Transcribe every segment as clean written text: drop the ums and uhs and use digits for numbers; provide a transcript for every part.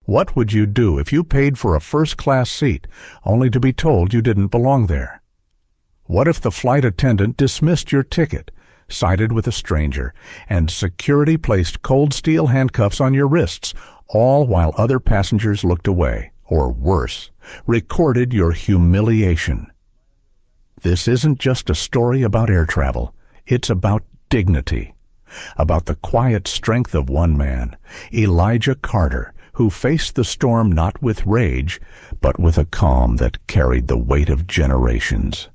What would you do if you paid for a first-class seat only to be told you didn't belong there? What if the flight attendant dismissed your ticket, sided with a stranger, and security placed cold steel handcuffs on your wrists, all while other passengers looked away, or worse, recorded your humiliation? This isn't just a story about air travel. It's about dignity, about the quiet strength of one man, Elijah Carter, who faced the storm not with rage, but with a calm that carried the weight of generations.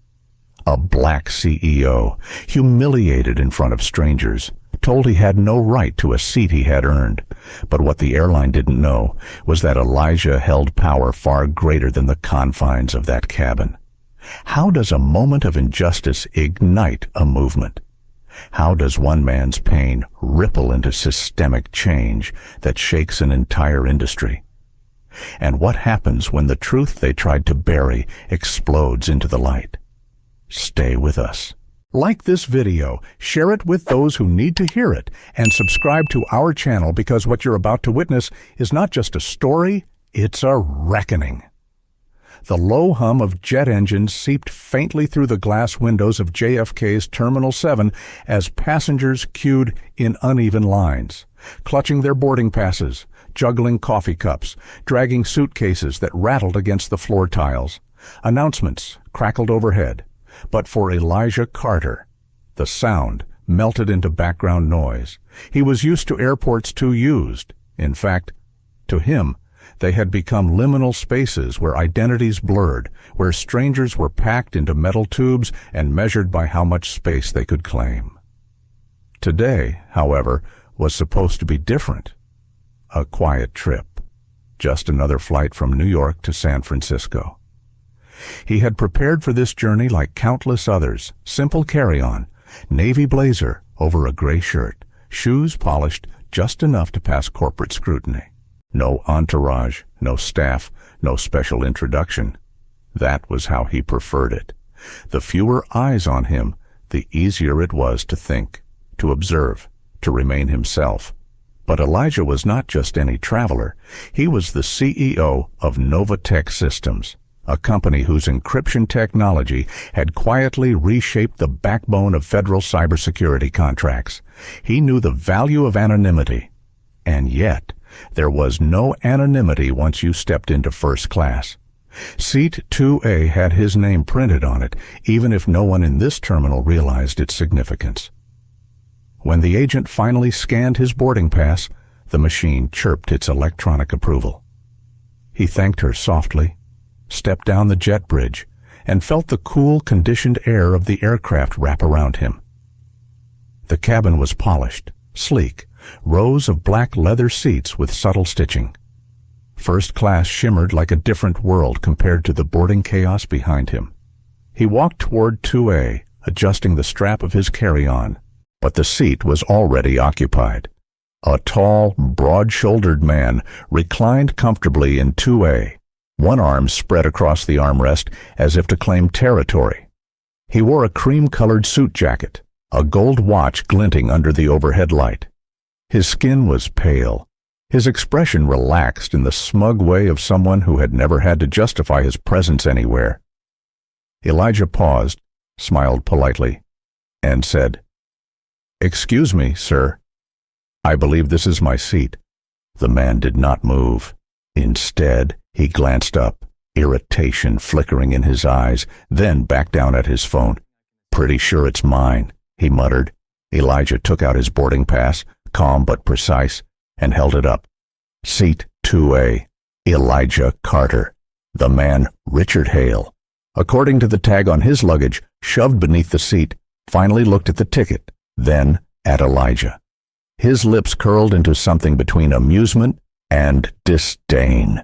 A black CEO, humiliated in front of strangers, told he had no right to a seat he had earned. But what the airline didn't know was that Elijah held power far greater than the confines of that cabin. How does a moment of injustice ignite a movement? How does one man's pain ripple into systemic change that shakes an entire industry? And what happens when the truth they tried to bury explodes into the light? Stay with us. Like this video, share it with those who need to hear it, and subscribe to our channel because what you're about to witness is not just a story, it's a reckoning. The low hum of jet engines seeped faintly through the glass windows of JFK's Terminal 7 as passengers queued in uneven lines, clutching their boarding passes, juggling coffee cups, dragging suitcases that rattled against the floor tiles. Announcements crackled overhead. But for Elijah Carter, the sound melted into background noise. He was used to airports too used. In fact, to him, they had become liminal spaces where identities blurred, where strangers were packed into metal tubes and measured by how much space they could claim. Today, however, was supposed to be different. A quiet trip. Just another flight from New York to San Francisco. He had prepared for this journey like countless others. Simple carry-on, navy blazer over a gray shirt, shoes polished just enough to pass corporate scrutiny. No entourage, no staff, no special introduction. That was how he preferred it. The fewer eyes on him, the easier it was to think, to observe, to remain himself. But Elijah was not just any traveler. He was the CEO of Novatech Systems, a company whose encryption technology had quietly reshaped the backbone of federal cybersecurity contracts. He knew the value of anonymity. And yet, there was no anonymity once you stepped into first class. Seat 2A had his name printed on it, even if no one in this terminal realized its significance. When the agent finally scanned his boarding pass, the machine chirped its electronic approval. He thanked her softly, stepped down the jet bridge, and felt the cool, conditioned air of the aircraft wrap around him. The cabin was polished, sleek, rows of black leather seats with subtle stitching. First class shimmered like a different world compared to the boarding chaos behind him. He walked toward 2A, adjusting the strap of his carry-on, but the seat was already occupied. A tall, broad-shouldered man reclined comfortably in 2A, one arm spread across the armrest as if to claim territory. He wore a cream-colored suit jacket, a gold watch glinting under the overhead light. His skin was pale, his expression relaxed in the smug way of someone who had never had to justify his presence anywhere. Elijah paused, smiled politely, and said, "Excuse me, sir. I believe this is my seat." The man did not move. Instead, he glanced up, irritation flickering in his eyes, then back down at his phone. "Pretty sure it's mine," he muttered. Elijah took out his boarding pass, calm but precise, and held it up. Seat 2A, Elijah Carter. The man, Richard Hale, according to the tag on his luggage, shoved beneath the seat, finally looked at the ticket, then at Elijah. His lips curled into something between amusement and disdain.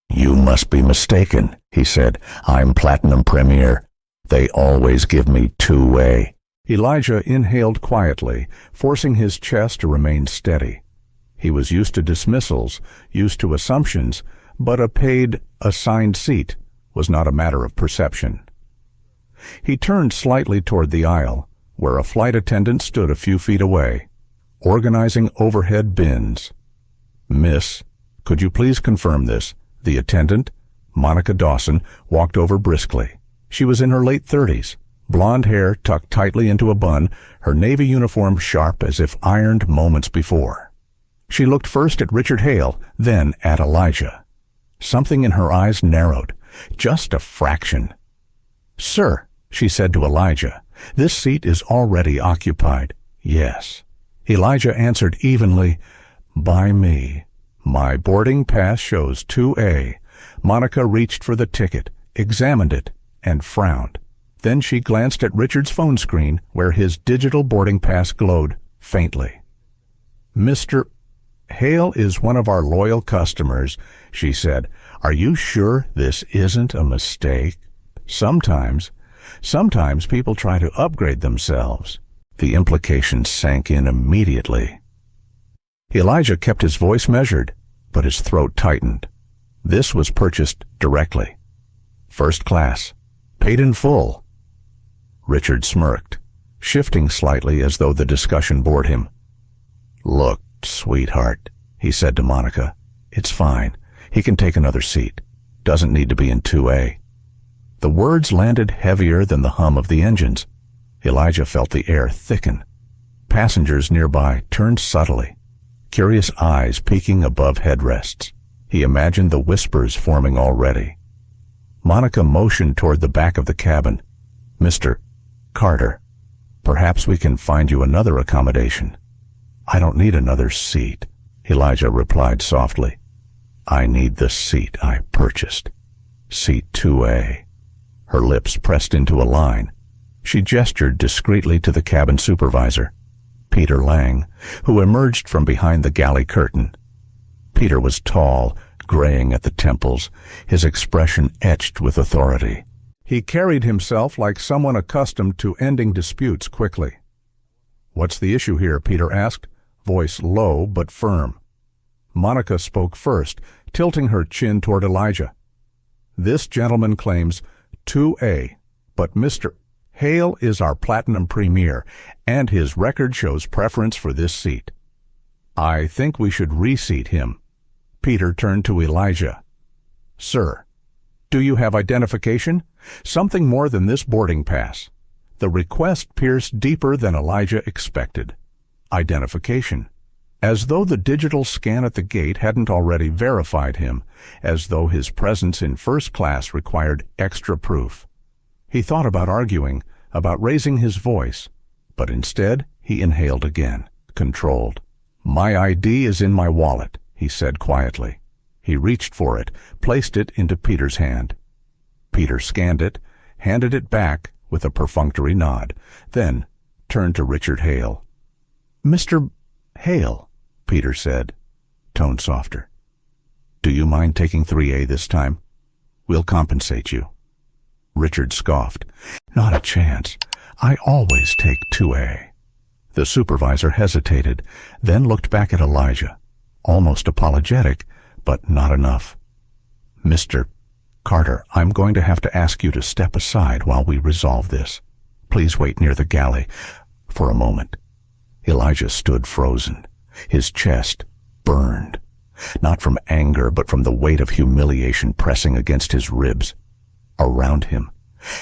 "You must be mistaken," he said. "I'm Platinum Premier. They always give me 2A. Elijah inhaled quietly, forcing his chest to remain steady. He was used to dismissals, used to assumptions, but a paid, assigned seat was not a matter of perception. He turned slightly toward the aisle, where a flight attendant stood a few feet away, organizing overhead bins. "Miss, Could you please confirm this? The attendant, Monica Dawson, walked over briskly. She was in her late 30s, blonde hair tucked tightly into a bun, her navy uniform sharp as if ironed moments before. She looked first at Richard Hale, then at Elijah. Something in her eyes narrowed, just a fraction. "Sir," she said to Elijah, "this seat is already occupied." "Yes." Elijah answered evenly, "By me. My boarding pass shows 2A. Monica reached for the ticket, examined it, and frowned. Then she glanced at Richard's phone screen, where his digital boarding pass glowed faintly. "Mr. Hale is one of our loyal customers," she said. "Are you sure this isn't a mistake? Sometimes people try to upgrade themselves." The implication sank in immediately. Elijah kept his voice measured, but his throat tightened. This was purchased directly. First class. Paid in full. Richard smirked, shifting slightly as though the discussion bored him. "Look, sweetheart," he said to Monica, "it's fine. He can take another seat. Doesn't need to be in 2A. The words landed heavier than the hum of the engines. Elijah felt the air thicken. Passengers nearby turned subtly, curious eyes peeking above headrests. He imagined the whispers forming already. Monica motioned toward the back of the cabin. "Mr. Carter, perhaps we can find you another accommodation." "I don't need another seat," Elijah replied softly. "I need the seat I purchased. Seat 2A. Her lips pressed into a line. She gestured discreetly to the cabin supervisor, Peter Lang, who emerged from behind the galley curtain. Peter was tall, graying at the temples, his expression etched with authority. He carried himself like someone accustomed to ending disputes quickly. "What's the issue here?" Peter asked, voice low but firm. Monica spoke first, tilting her chin toward Elijah. "This gentleman claims 2A, but Mr. Hale is our Platinum Premier, and his record shows preference for this seat. I think we should reseat him." Peter turned to Elijah. "Sir, do you have identification? Something more than this boarding pass." The request pierced deeper than Elijah expected. Identification. As though the digital scan at the gate hadn't already verified him, as though his presence in first class required extra proof. He thought about arguing, about raising his voice, but instead he inhaled again, controlled. "My ID is in my wallet," he said quietly. He reached for it, placed it into Peter's hand. Peter scanned it, handed it back with a perfunctory nod, then turned to Richard Hale. "Mr. Hale," Peter said, tone softer. "Do you mind taking 3A this time? We'll compensate you." Richard scoffed. "Not a chance. I always take 2A. The supervisor hesitated, then looked back at Elijah, almost apologetic, but not enough. "Mr. Carter, I'm going to have to ask you to step aside while we resolve this. Please wait near the galley for a moment." Elijah stood frozen. His chest burned, not from anger but from the weight of humiliation pressing against his ribs. Around him,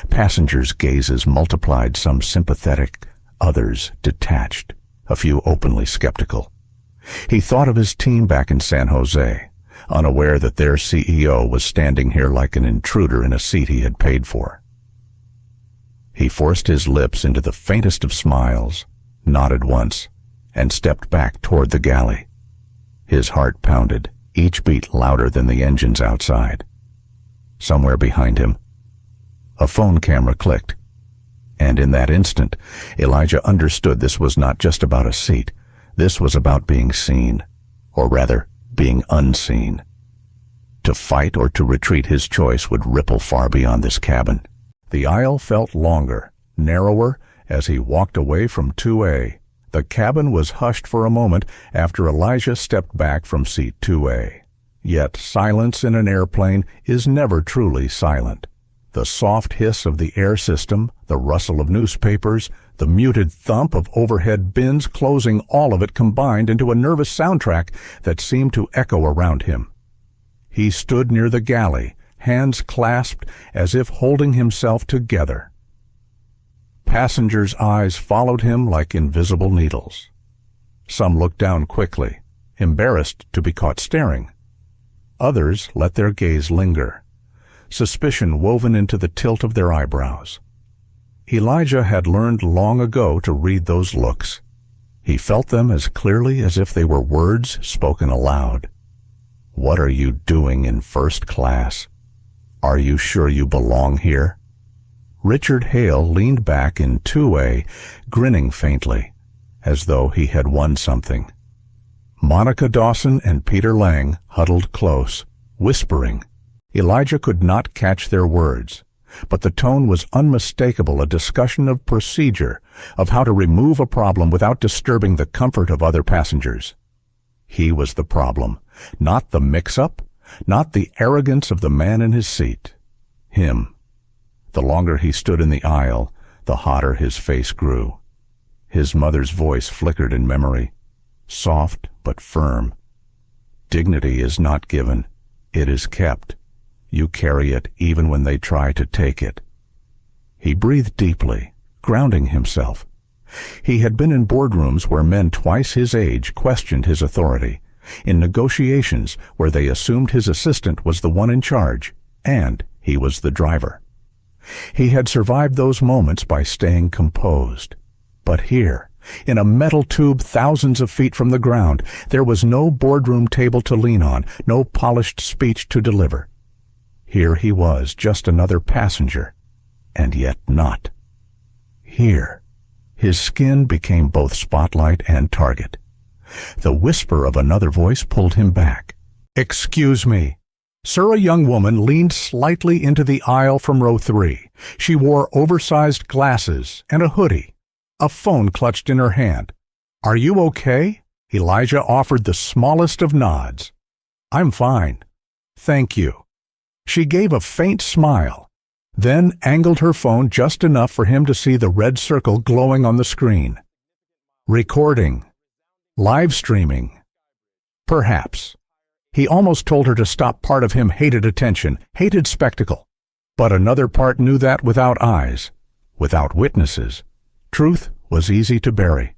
passengers' gazes multiplied, some sympathetic, others detached, a few openly skeptical. He thought of his team back in San Jose, unaware that their CEO was standing here like an intruder in a seat he had paid for. He forced his lips into the faintest of smiles, nodded once, and stepped back toward the galley. His heart pounded, each beat louder than the engines outside. Somewhere behind him, a phone camera clicked, and in that instant, Elijah understood this was not just about a seat. This was about being seen, or rather, being unseen. To fight or to retreat, his choice would ripple far beyond this cabin. The aisle felt longer, narrower, as he walked away from 2A. The cabin was hushed for a moment after Elijah stepped back from seat 2A. Yet silence in an airplane is never truly silent. The soft hiss of the air system, the rustle of newspapers, the muted thump of overhead bins closing, all of it combined into a nervous soundtrack that seemed to echo around him. He stood near the galley, hands clasped as if holding himself together. Passengers' eyes followed him like invisible needles. Some looked down quickly, embarrassed to be caught staring. Others let their gaze linger, suspicion woven into the tilt of their eyebrows. Elijah had learned long ago to read those looks. He felt them as clearly as if they were words spoken aloud. "What are you doing in first class? Are you sure you belong here?" Richard Hale leaned back in 2A, grinning faintly, as though he had won something. Monica Dawson and Peter Lang huddled close, whispering. Elijah could not catch their words, but the tone was unmistakable, a discussion of procedure, of how to remove a problem without disturbing the comfort of other passengers. He was the problem, not the mix-up, not the arrogance of the man in his seat. Him. The longer he stood in the aisle, the hotter his face grew. His mother's voice flickered in memory, soft but firm. "Dignity is not given, it is kept. You carry it even when they try to take it." He breathed deeply, grounding himself. He had been in boardrooms where men twice his age questioned his authority, in negotiations where they assumed his assistant was the one in charge, and he was the driver. He had survived those moments by staying composed. But here, in a metal tube thousands of feet from the ground, there was no boardroom table to lean on, no polished speech to deliver. Here he was, just another passenger, and yet not. Here, his skin became both spotlight and target. The whisper of another voice pulled him back. "Excuse me." Sir, a young woman leaned slightly into the aisle from row 3. She wore oversized glasses and a hoodie, a phone clutched in her hand. "Are you okay?" Elijah offered the smallest of nods. "I'm fine. Thank you." She gave a faint smile, then angled her phone just enough for him to see the red circle glowing on the screen. Recording. Live streaming. Perhaps. He almost told her to stop. Part of him hated attention, hated spectacle. But another part knew that without eyes, without witnesses, truth was easy to bury.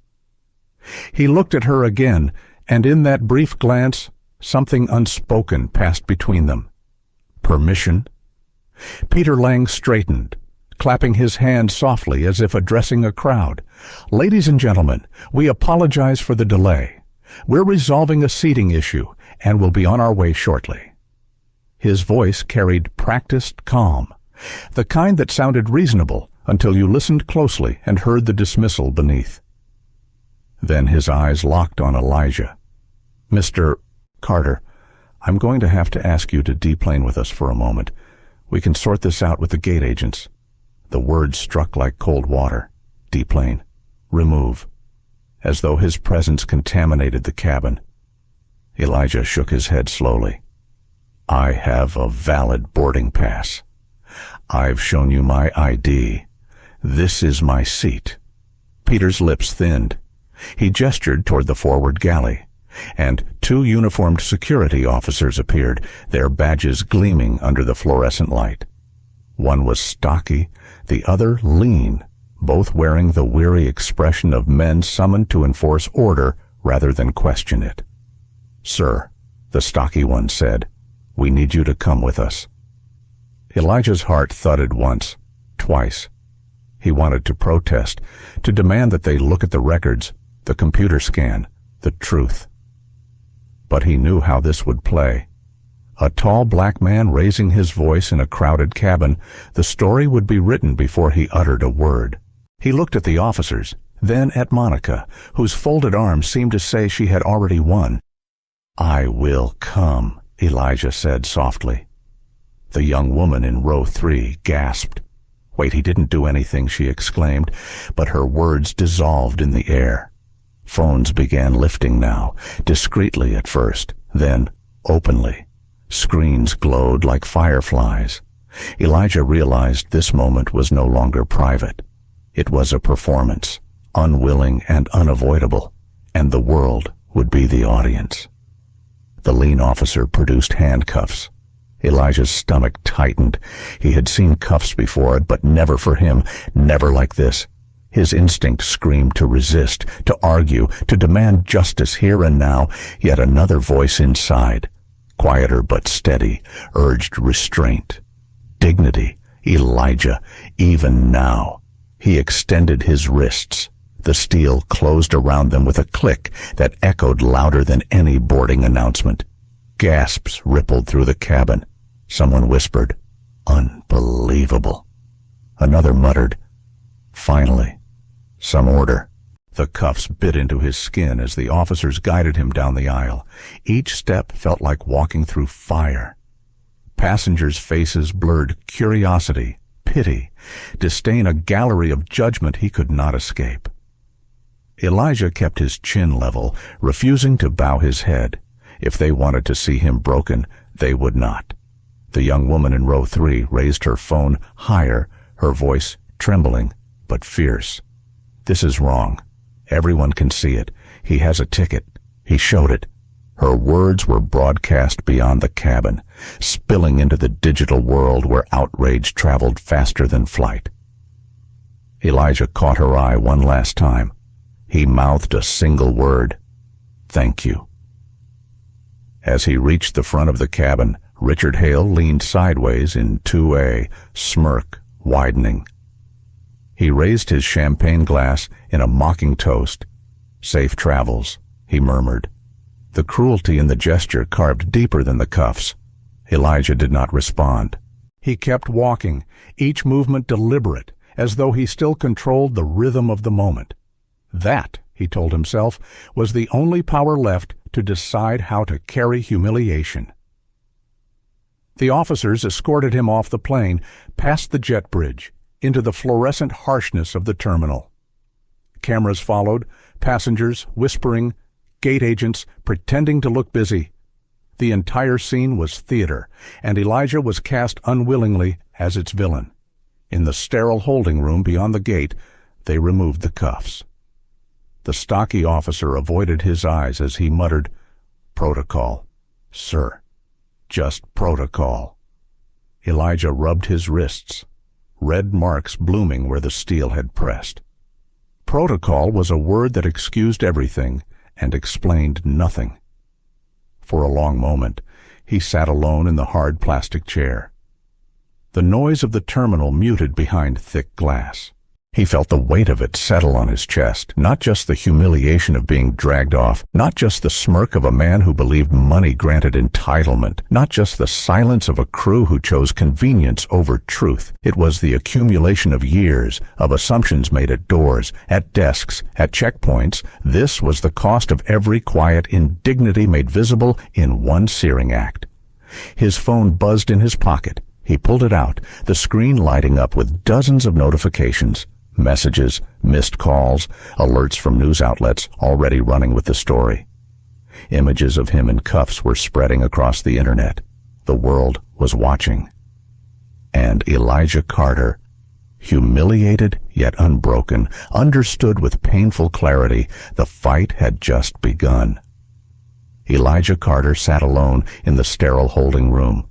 He looked at her again, and in that brief glance, something unspoken passed between them. Permission? Peter Lang straightened, clapping his hand softly as if addressing a crowd. "Ladies and gentlemen, we apologize for the delay. We're resolving a seating issue, and will be on our way shortly." His voice carried practiced calm, the kind that sounded reasonable until you listened closely and heard the dismissal beneath. Then his eyes locked on Elijah. "Mr. Carter, I'm going to have to ask you to deplane with us for a moment. We can sort this out with the gate agents." The words struck like cold water. Deplane. Remove. As though his presence contaminated the cabin. Elijah shook his head slowly. "I have a valid boarding pass. I've shown you my ID. This is my seat." Peter's lips thinned. He gestured toward the forward galley, and 2 uniformed security officers appeared, their badges gleaming under the fluorescent light. One was stocky, the other lean, both wearing the weary expression of men summoned to enforce order rather than question it. "Sir," the stocky one said, "we need you to come with us." Elijah's heart thudded once, twice. He wanted to protest, to demand that they look at the records, the computer scan, the truth. But he knew how this would play. A tall black man raising his voice in a crowded cabin, the story would be written before he uttered a word. He looked at the officers, then at Monica, whose folded arms seemed to say she had already won. "I will come," Elijah said softly. The young woman in row 3 gasped. "Wait, he didn't do anything," she exclaimed, but her words dissolved in the air. Phones began lifting now, discreetly at first, then openly. Screens glowed like fireflies. Elijah realized this moment was no longer private. It was a performance, unwilling and unavoidable, and the world would be the audience. The lean officer produced handcuffs. Elijah's stomach tightened. He had seen cuffs before, but never for him, never like this. His instinct screamed to resist, to argue, to demand justice here and now, yet another voice inside, quieter but steady, urged restraint. Dignity. Elijah, even now. He extended his wrists. The steel closed around them with a click that echoed louder than any boarding announcement. Gasps rippled through the cabin. Someone whispered, "Unbelievable." Another muttered, "Finally, some order." The cuffs bit into his skin as the officers guided him down the aisle. Each step felt like walking through fire. Passengers' faces blurred curiosity, pity, disdain, a gallery of judgment he could not escape. Elijah kept his chin level, refusing to bow his head. If they wanted to see him broken, they would not. The young woman in row 3 raised her phone higher, her voice trembling but fierce. "This is wrong. Everyone can see it. He has a ticket. He showed it." Her words were broadcast beyond the cabin, spilling into the digital world where outrage traveled faster than flight. Elijah caught her eye one last time. He mouthed a single word, "Thank you." As he reached the front of the cabin, Richard Hale leaned sideways in 2A, smirk widening. He raised his champagne glass in a mocking toast. "Safe travels," he murmured. The cruelty in the gesture carved deeper than the cuffs. Elijah did not respond. He kept walking, each movement deliberate, as though he still controlled the rhythm of the moment. That, he told himself, was the only power left to decide how to carry humiliation. The officers escorted him off the plane, past the jet bridge, into the fluorescent harshness of the terminal. Cameras followed, passengers whispering, gate agents pretending to look busy. The entire scene was theater, and Elijah was cast unwillingly as its villain. In the sterile holding room beyond the gate, they removed the cuffs. The stocky officer avoided his eyes as he muttered, "Protocol, sir. Just protocol." Elijah rubbed his wrists, red marks blooming where the steel had pressed. Protocol was a word that excused everything and explained nothing. For a long moment, he sat alone in the hard plastic chair. The noise of the terminal muted behind thick glass. He felt the weight of it settle on his chest, not just the humiliation of being dragged off, not just the smirk of a man who believed money granted entitlement, not just the silence of a crew who chose convenience over truth. It was the accumulation of years, of assumptions made at doors, at desks, at checkpoints. This was the cost of every quiet indignity made visible in one searing act. His phone buzzed in his pocket. He pulled it out, the screen lighting up with dozens of notifications. Messages, missed calls, alerts from news outlets already running with the story. Images of him in cuffs were spreading across the internet. The world was watching. And Elijah Carter, humiliated yet unbroken, understood with painful clarity the fight had just begun. Elijah Carter sat alone in the sterile holding room,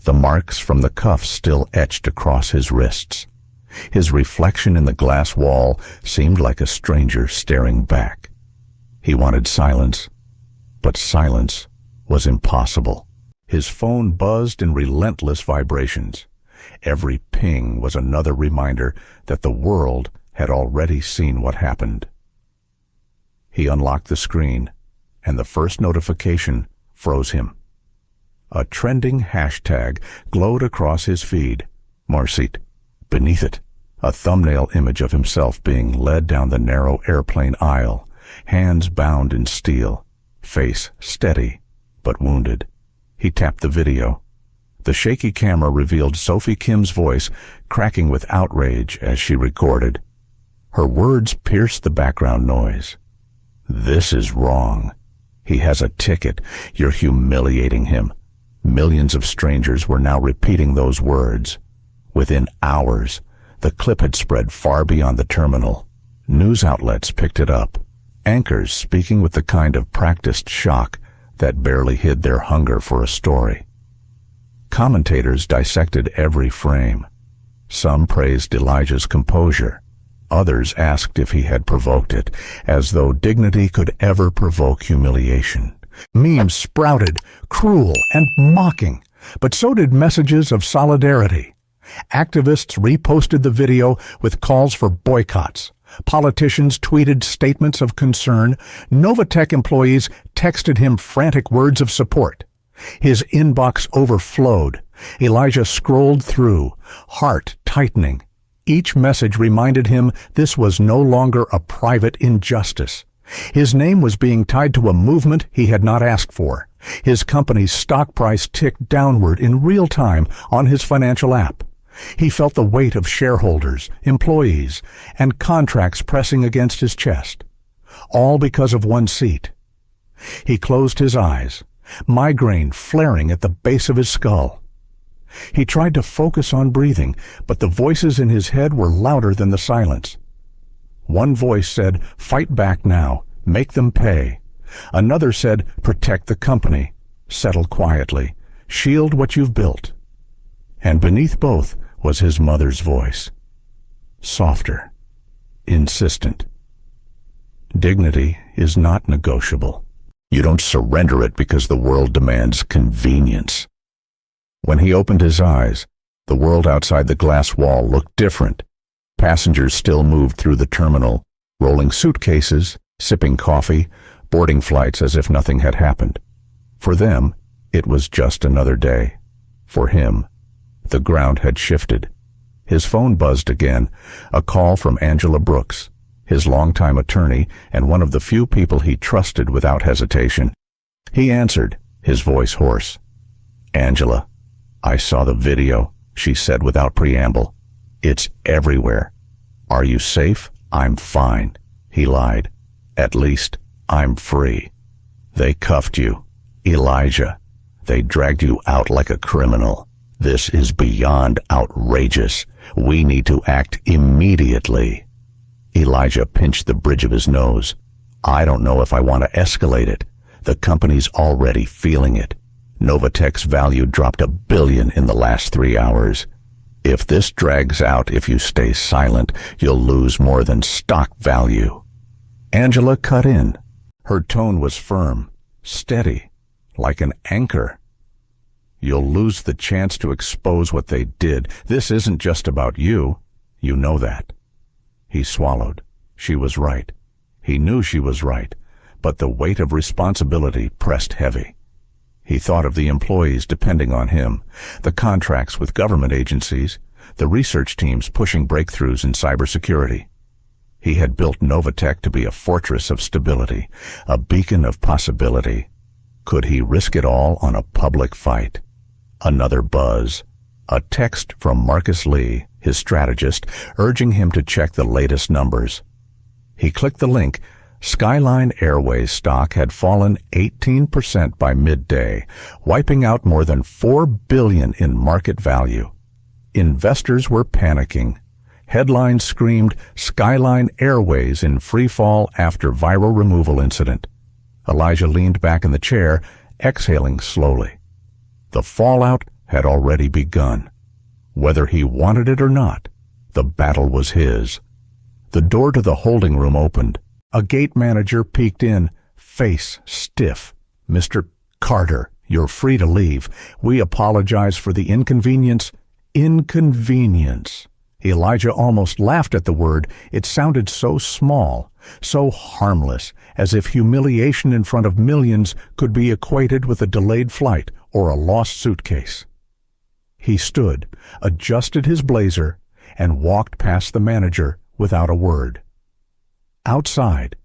the marks from the cuffs still etched across his wrists. His reflection in the glass wall seemed like a stranger staring back. He wanted silence, but silence was impossible. His phone buzzed in relentless vibrations. Every ping was another reminder that the world had already seen what happened. He unlocked the screen, and the first notification froze him. A trending hashtag glowed across his feed. Marcit. Beneath it, a thumbnail image of himself being led down the narrow airplane aisle, hands bound in steel, face steady but wounded. He tapped the video. The shaky camera revealed Sophie Kim's voice, cracking with outrage as she recorded. Her words pierced the background noise. "This is wrong. He has a ticket. You're humiliating him." Millions of strangers were now repeating those words. Within hours, the clip had spread far beyond the terminal. News outlets picked it up, anchors speaking with the kind of practiced shock that barely hid their hunger for a story. Commentators dissected every frame. Some praised Elijah's composure. Others asked if he had provoked it, as though dignity could ever provoke humiliation. Memes sprouted, cruel and mocking, but so did messages of solidarity. Activists reposted the video with calls for boycotts. Politicians tweeted statements of concern. Novatech employees texted him frantic words of support. His inbox overflowed. Elijah scrolled through, heart tightening. Each message reminded him this was no longer a private injustice. His name was being tied to a movement he had not asked for. His company's stock price ticked downward in real time on his financial app. He felt the weight of shareholders, employees, and contracts pressing against his chest, all because of one seat. He closed his eyes, migraine flaring at the base of his skull. He tried to focus on breathing, but the voices in his head were louder than the silence. One voice said, "Fight back now, make them pay." Another said, "Protect the company, settle quietly, shield what you've built." And beneath both was his mother's voice, softer, insistent. Dignity is not negotiable. You don't surrender it because the world demands convenience. When he opened his eyes, the world outside the glass wall looked different. Passengers still moved through the terminal, rolling suitcases, sipping coffee, boarding flights as if nothing had happened. For them, it was just another day. For him, the ground had shifted. His phone buzzed again, a call from Angela Brooks, his longtime attorney and one of the few people he trusted without hesitation. He answered, his voice hoarse. "Angela, I saw the video," she said without preamble. "It's everywhere. Are you safe?" "I'm fine," he lied. "At least, I'm free." "They cuffed you, Elijah. They dragged you out like a criminal. This is beyond outrageous. We need to act immediately." Elijah pinched the bridge of his nose. "I don't know if I want to escalate it. The company's already feeling it. Novatech's value dropped $1 billion in the last 3 hours. If this drags out, if you stay silent, you'll lose more than stock value." Angela cut in. Her tone was firm, steady, like an anchor. "You'll lose the chance to expose what they did. This isn't just about you. You know that." He swallowed. She was right. He knew she was right, but the weight of responsibility pressed heavy. He thought of the employees depending on him, the contracts with government agencies, the research teams pushing breakthroughs in cybersecurity. He had built Novatech to be a fortress of stability, a beacon of possibility. Could he risk it all on a public fight? Another buzz. A text from Marcus Lee, his strategist, urging him to check the latest numbers. He clicked the link. Skyline Airways stock had fallen 18% by midday, wiping out more than $4 billion in market value. Investors were panicking. Headlines screamed, "Skyline Airways in free fall after viral removal incident." Elijah leaned back in the chair, exhaling slowly. The fallout had already begun. Whether he wanted it or not, the battle was his. The door to the holding room opened. A gate manager peeked in, face stiff. "Mr. Carter, you're free to leave. We apologize for the inconvenience." Inconvenience. Elijah almost laughed at the word. It sounded so small, so harmless, as if humiliation in front of millions could be equated with a delayed flight or a lost suitcase. He stood, adjusted his blazer, and walked past the manager without a word. Outside,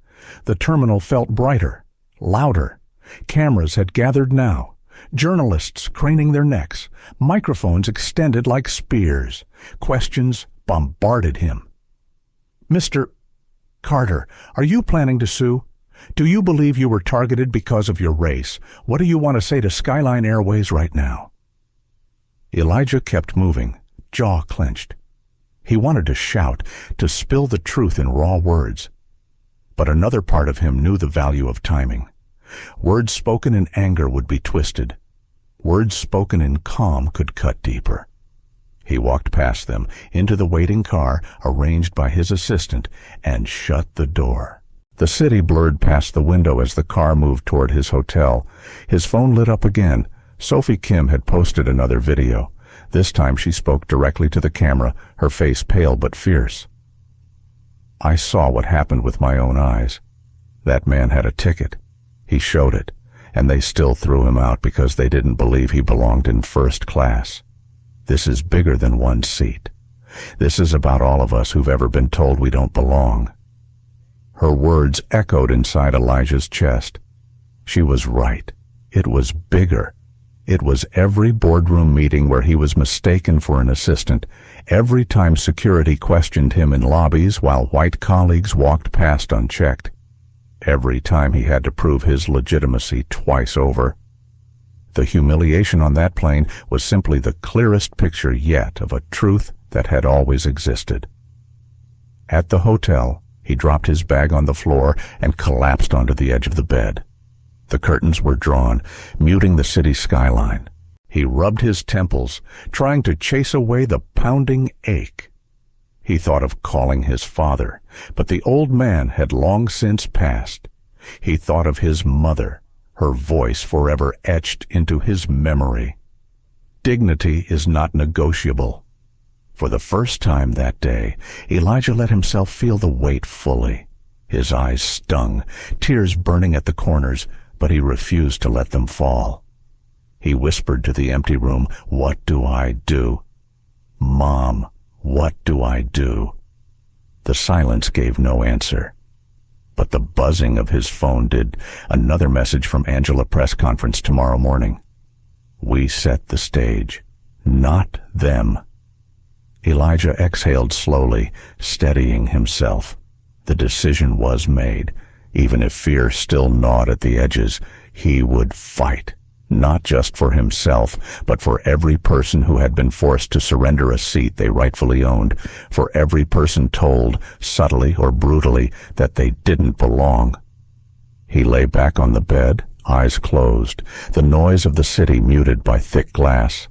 the terminal felt brighter, louder. Cameras had gathered now, journalists craning their necks, microphones extended like spears. Questions bombarded him. "Mr. Carter, are you planning to sue? Do you believe you were targeted because of your race? What do you want to say to Skyline Airways right now?" Elijah kept moving, jaw clenched. He wanted to shout, to spill the truth in raw words. But another part of him knew the value of timing. Words spoken in anger would be twisted. Words spoken in calm could cut deeper. He walked past them, into the waiting car arranged by his assistant, and shut the door. The city blurred past the window as the car moved toward his hotel. His phone lit up again. Sophie Kim had posted another video. This time she spoke directly to the camera, her face pale but fierce. I saw what happened with my own eyes. That man had a ticket. He showed it, and they still threw him out because they didn't believe he belonged in first class. This is bigger than one seat. This is about all of us who've ever been told we don't belong. Her words echoed inside Elijah's chest. She was right. It was bigger. It was every boardroom meeting where he was mistaken for an assistant, every time security questioned him in lobbies while white colleagues walked past unchecked, every time he had to prove his legitimacy twice over. The humiliation on that plane was simply the clearest picture yet of a truth that had always existed. At the hotel, he dropped his bag on the floor and collapsed onto the edge of the bed. The curtains were drawn, muting the city skyline. He rubbed his temples, trying to chase away the pounding ache. He thought of calling his father, but the old man had long since passed. He thought of his mother, her voice forever etched into his memory. Dignity is not negotiable. For the first time that day, Elijah let himself feel the weight fully. His eyes stung, tears burning at the corners, but he refused to let them fall. He whispered to the empty room, "What do I do? Mom, what do I do?" The silence gave no answer. But the buzzing of his phone did. Another message from Angela press conference tomorrow morning. We set the stage, not them. Elijah exhaled slowly, steadying himself. The decision was made. Even if fear still gnawed at the edges, he would fight, not just for himself, but for every person who had been forced to surrender a seat they rightfully owned, for every person told, subtly or brutally, that they didn't belong. He lay back on the bed, eyes closed, the noise of the city muted by thick glass.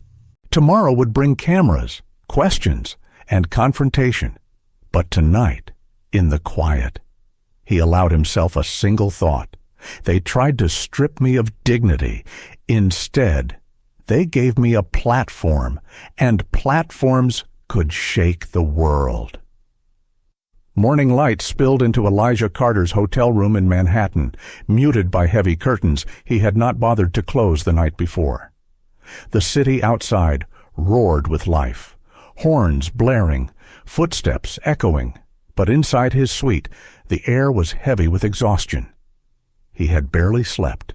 Tomorrow would bring cameras, questions, and confrontation. But tonight, in the quiet, he allowed himself a single thought. They tried to strip me of dignity. Instead, they gave me a platform, and platforms could shake the world. Morning light spilled into Elijah Carter's hotel room in Manhattan, muted by heavy curtains he had not bothered to close the night before. The city outside roared with life, horns blaring, footsteps echoing, but inside his suite, the air was heavy with exhaustion. He had barely slept.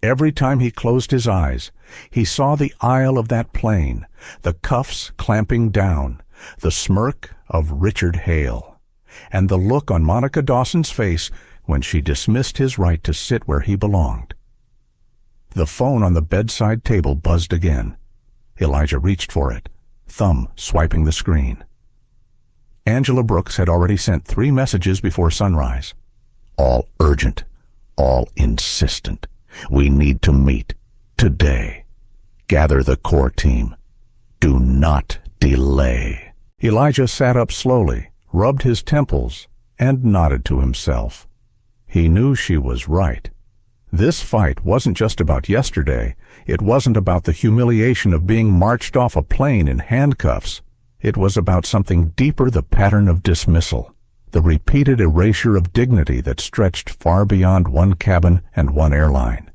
Every time he closed his eyes, he saw the aisle of that plane, the cuffs clamping down, the smirk of Richard Hale, and the look on Monica Dawson's face when she dismissed his right to sit where he belonged. The phone on the bedside table buzzed again. Elijah reached for it, thumb swiping the screen. Angela Brooks had already sent 3 messages before sunrise. All urgent, all insistent. We need to meet today. Gather the core team. Do not delay. Elijah sat up slowly, rubbed his temples, and nodded to himself. He knew she was right. This fight wasn't just about yesterday. It wasn't about the humiliation of being marched off a plane in handcuffs. It was about something deeper, the pattern of dismissal, the repeated erasure of dignity that stretched far beyond one cabin and one airline.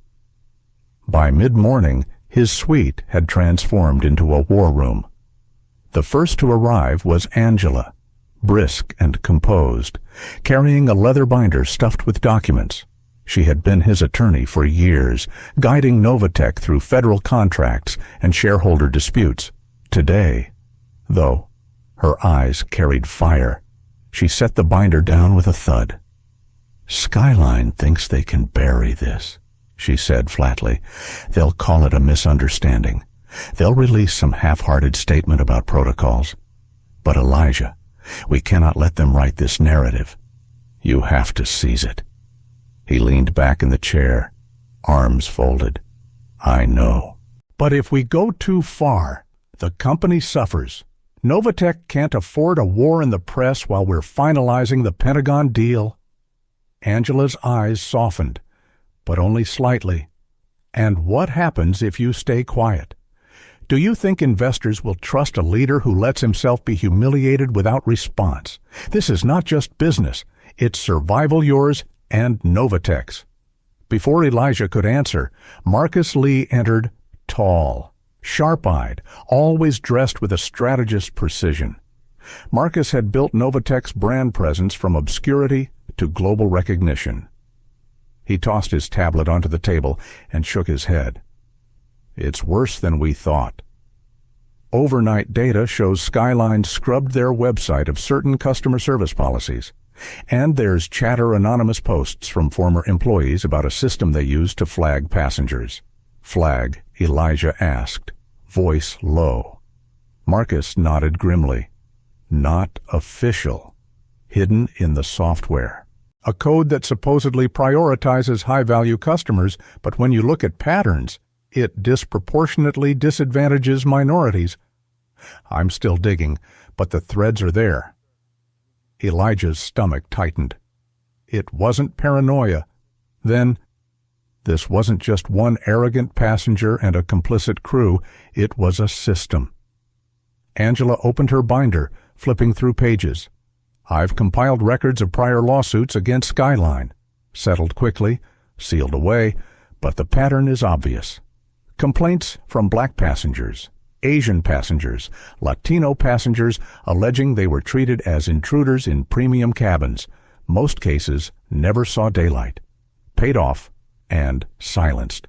By mid-morning, his suite had transformed into a war room. The first to arrive was Angela, brisk and composed, carrying a leather binder stuffed with documents. She had been his attorney for years, guiding Novatech through federal contracts and shareholder disputes. Today, though, her eyes carried fire. She set the binder down with a thud. "Skyline thinks they can bury this," she said flatly. "They'll call it a misunderstanding. They'll release some half-hearted statement about protocols. But Elijah, we cannot let them write this narrative. You have to seize it. He leaned back in the chair, arms folded. I know. But if we go too far, the company suffers. Novatech can't afford a war in the press while we're finalizing the Pentagon deal. Angela's eyes softened, but only slightly. And what happens if you stay quiet? Do you think investors will trust a leader who lets himself be humiliated without response? This is not just business. It's survival, yours and Novatech's. Before Elijah could answer, Marcus Lee entered, tall, sharp-eyed, always dressed with a strategist's precision. Marcus had built Novatech's brand presence from obscurity to global recognition. He tossed his tablet onto the table and shook his head. It's worse than we thought. Overnight data shows Skyline scrubbed their website of certain customer service policies. And there's chatter anonymous posts from former employees about a system they use to flag passengers. Flag, Elijah asked, voice low. Marcus nodded grimly. Not official. Hidden in the software. A code that supposedly prioritizes high-value customers, but when you look at patterns, it disproportionately disadvantages minorities. I'm still digging, but the threads are there. Elijah's stomach tightened. It wasn't paranoia. Then, this wasn't just one arrogant passenger and a complicit crew, it was a system. Angela opened her binder, flipping through pages. I've compiled records of prior lawsuits against Skyline. Settled quickly, sealed away, but the pattern is obvious. Complaints from black passengers, Asian passengers, Latino passengers alleging they were treated as intruders in premium cabins. Most cases never saw daylight. Paid off and silenced.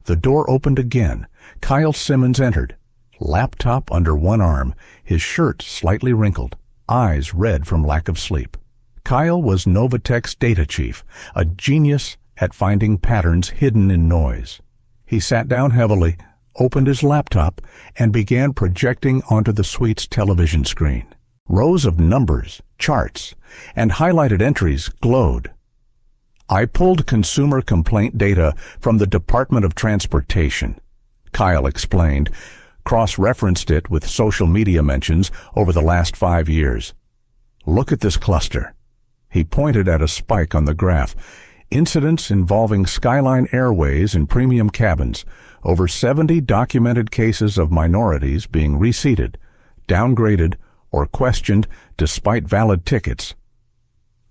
The door opened again. Kyle Simmons entered. Laptop under one arm, his shirt slightly wrinkled, eyes red from lack of sleep. Kyle was Novatech's data chief, a genius at finding patterns hidden in noise. He sat down heavily, opened his laptop, and began projecting onto the suite's television screen. Rows of numbers, charts, and highlighted entries glowed. I pulled consumer complaint data from the Department of Transportation, Kyle explained, cross-referenced it with social media mentions over the last 5 years. Look at this cluster. He pointed at a spike on the graph. Incidents involving Skyline Airways and premium cabins. Over 70 documented cases of minorities being reseated, downgraded, or questioned despite valid tickets.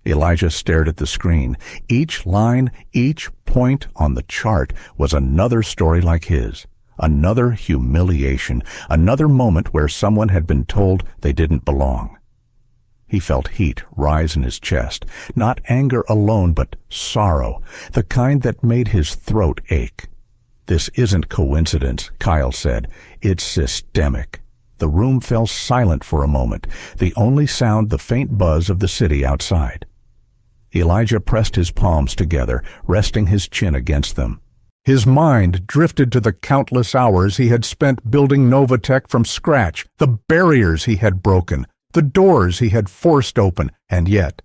Elijah stared at the screen. Each line, each point on the chart was another story like his. Another humiliation, another moment where someone had been told they didn't belong. He felt heat rise in his chest, not anger alone, but sorrow, the kind that made his throat ache. This isn't coincidence, Kyle said. It's systemic. The room fell silent for a moment, the only sound the faint buzz of the city outside. Elijah pressed his palms together, resting his chin against them. His mind drifted to the countless hours he had spent building Novatech from scratch, the barriers he had broken, the doors he had forced open, and yet,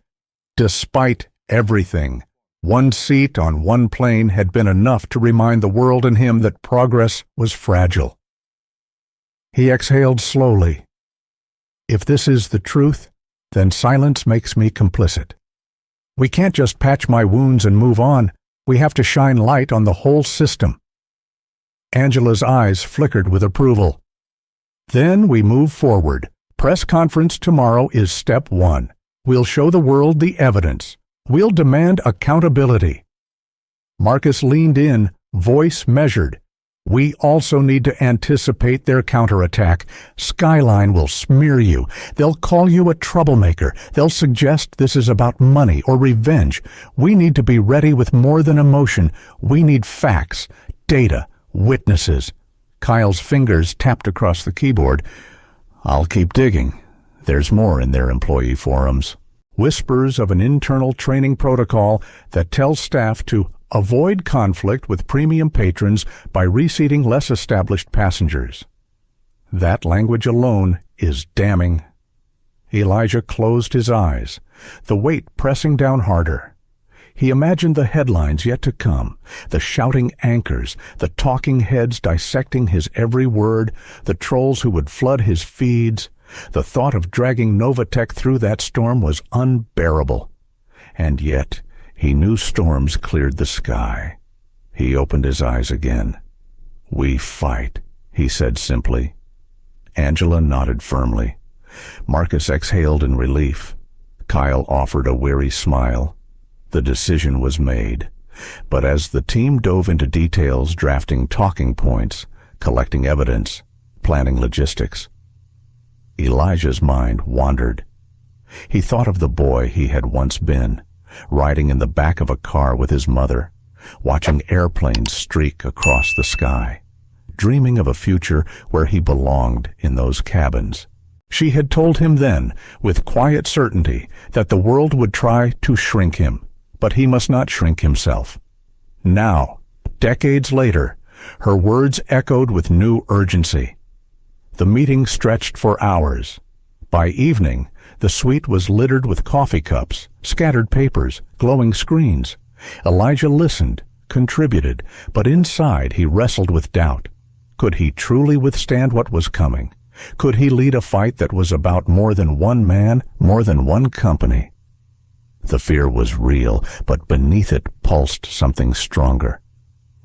despite everything, one seat on one plane had been enough to remind the world and him that progress was fragile. He exhaled slowly. If this is the truth, then silence makes me complicit. We can't just patch my wounds and move on. We have to shine light on the whole system. Angela's eyes flickered with approval. Then we move forward. Press conference tomorrow is step 1. We'll show the world the evidence. We'll demand accountability. Marcus leaned in, voice measured. We also need to anticipate their counterattack. Skyline will smear you. They'll call you a troublemaker. They'll suggest this is about money or revenge. We need to be ready with more than emotion. We need facts, data, witnesses. Kyle's fingers tapped across the keyboard. I'll keep digging. There's more in their employee forums. Whispers of an internal training protocol that tells staff to Avoid conflict with premium patrons by reseating less established passengers. That language alone is damning. Elijah closed his eyes, the weight pressing down harder. He imagined the headlines yet to come, the shouting anchors, the talking heads dissecting his every word, the trolls who would flood his feeds. The thought of dragging Novatech through that storm was unbearable. And yet, he knew storms cleared the sky. He opened his eyes again. "We fight," he said simply. Angela nodded firmly. Marcus exhaled in relief. Kyle offered a weary smile. The decision was made. But as the team dove into details, drafting talking points, collecting evidence, planning logistics, Elijah's mind wandered. He thought of the boy he had once been, riding in the back of a car with his mother, watching airplanes streak across the sky, dreaming of a future where he belonged in those cabins. She had told him then, with quiet certainty, that the world would try to shrink him, but he must not shrink himself. Now, decades later, her words echoed with new urgency. The meeting stretched for hours. By evening, the suite was littered with coffee cups, scattered papers, glowing screens. Elijah listened, contributed, but inside he wrestled with doubt. Could he truly withstand what was coming? Could he lead a fight that was about more than one man, more than one company? The fear was real, but beneath it pulsed something stronger.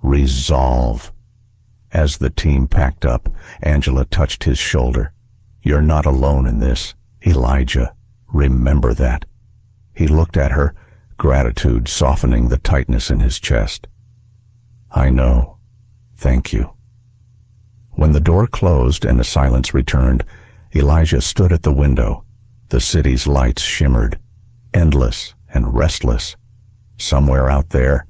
Resolve. As the team packed up, Angela touched his shoulder. "You're not alone in this, Elijah. Remember that." He looked at her, gratitude softening the tightness in his chest. "I know. Thank you." When the door closed and the silence returned, Elijah stood at the window. The city's lights shimmered, endless and restless. Somewhere out there,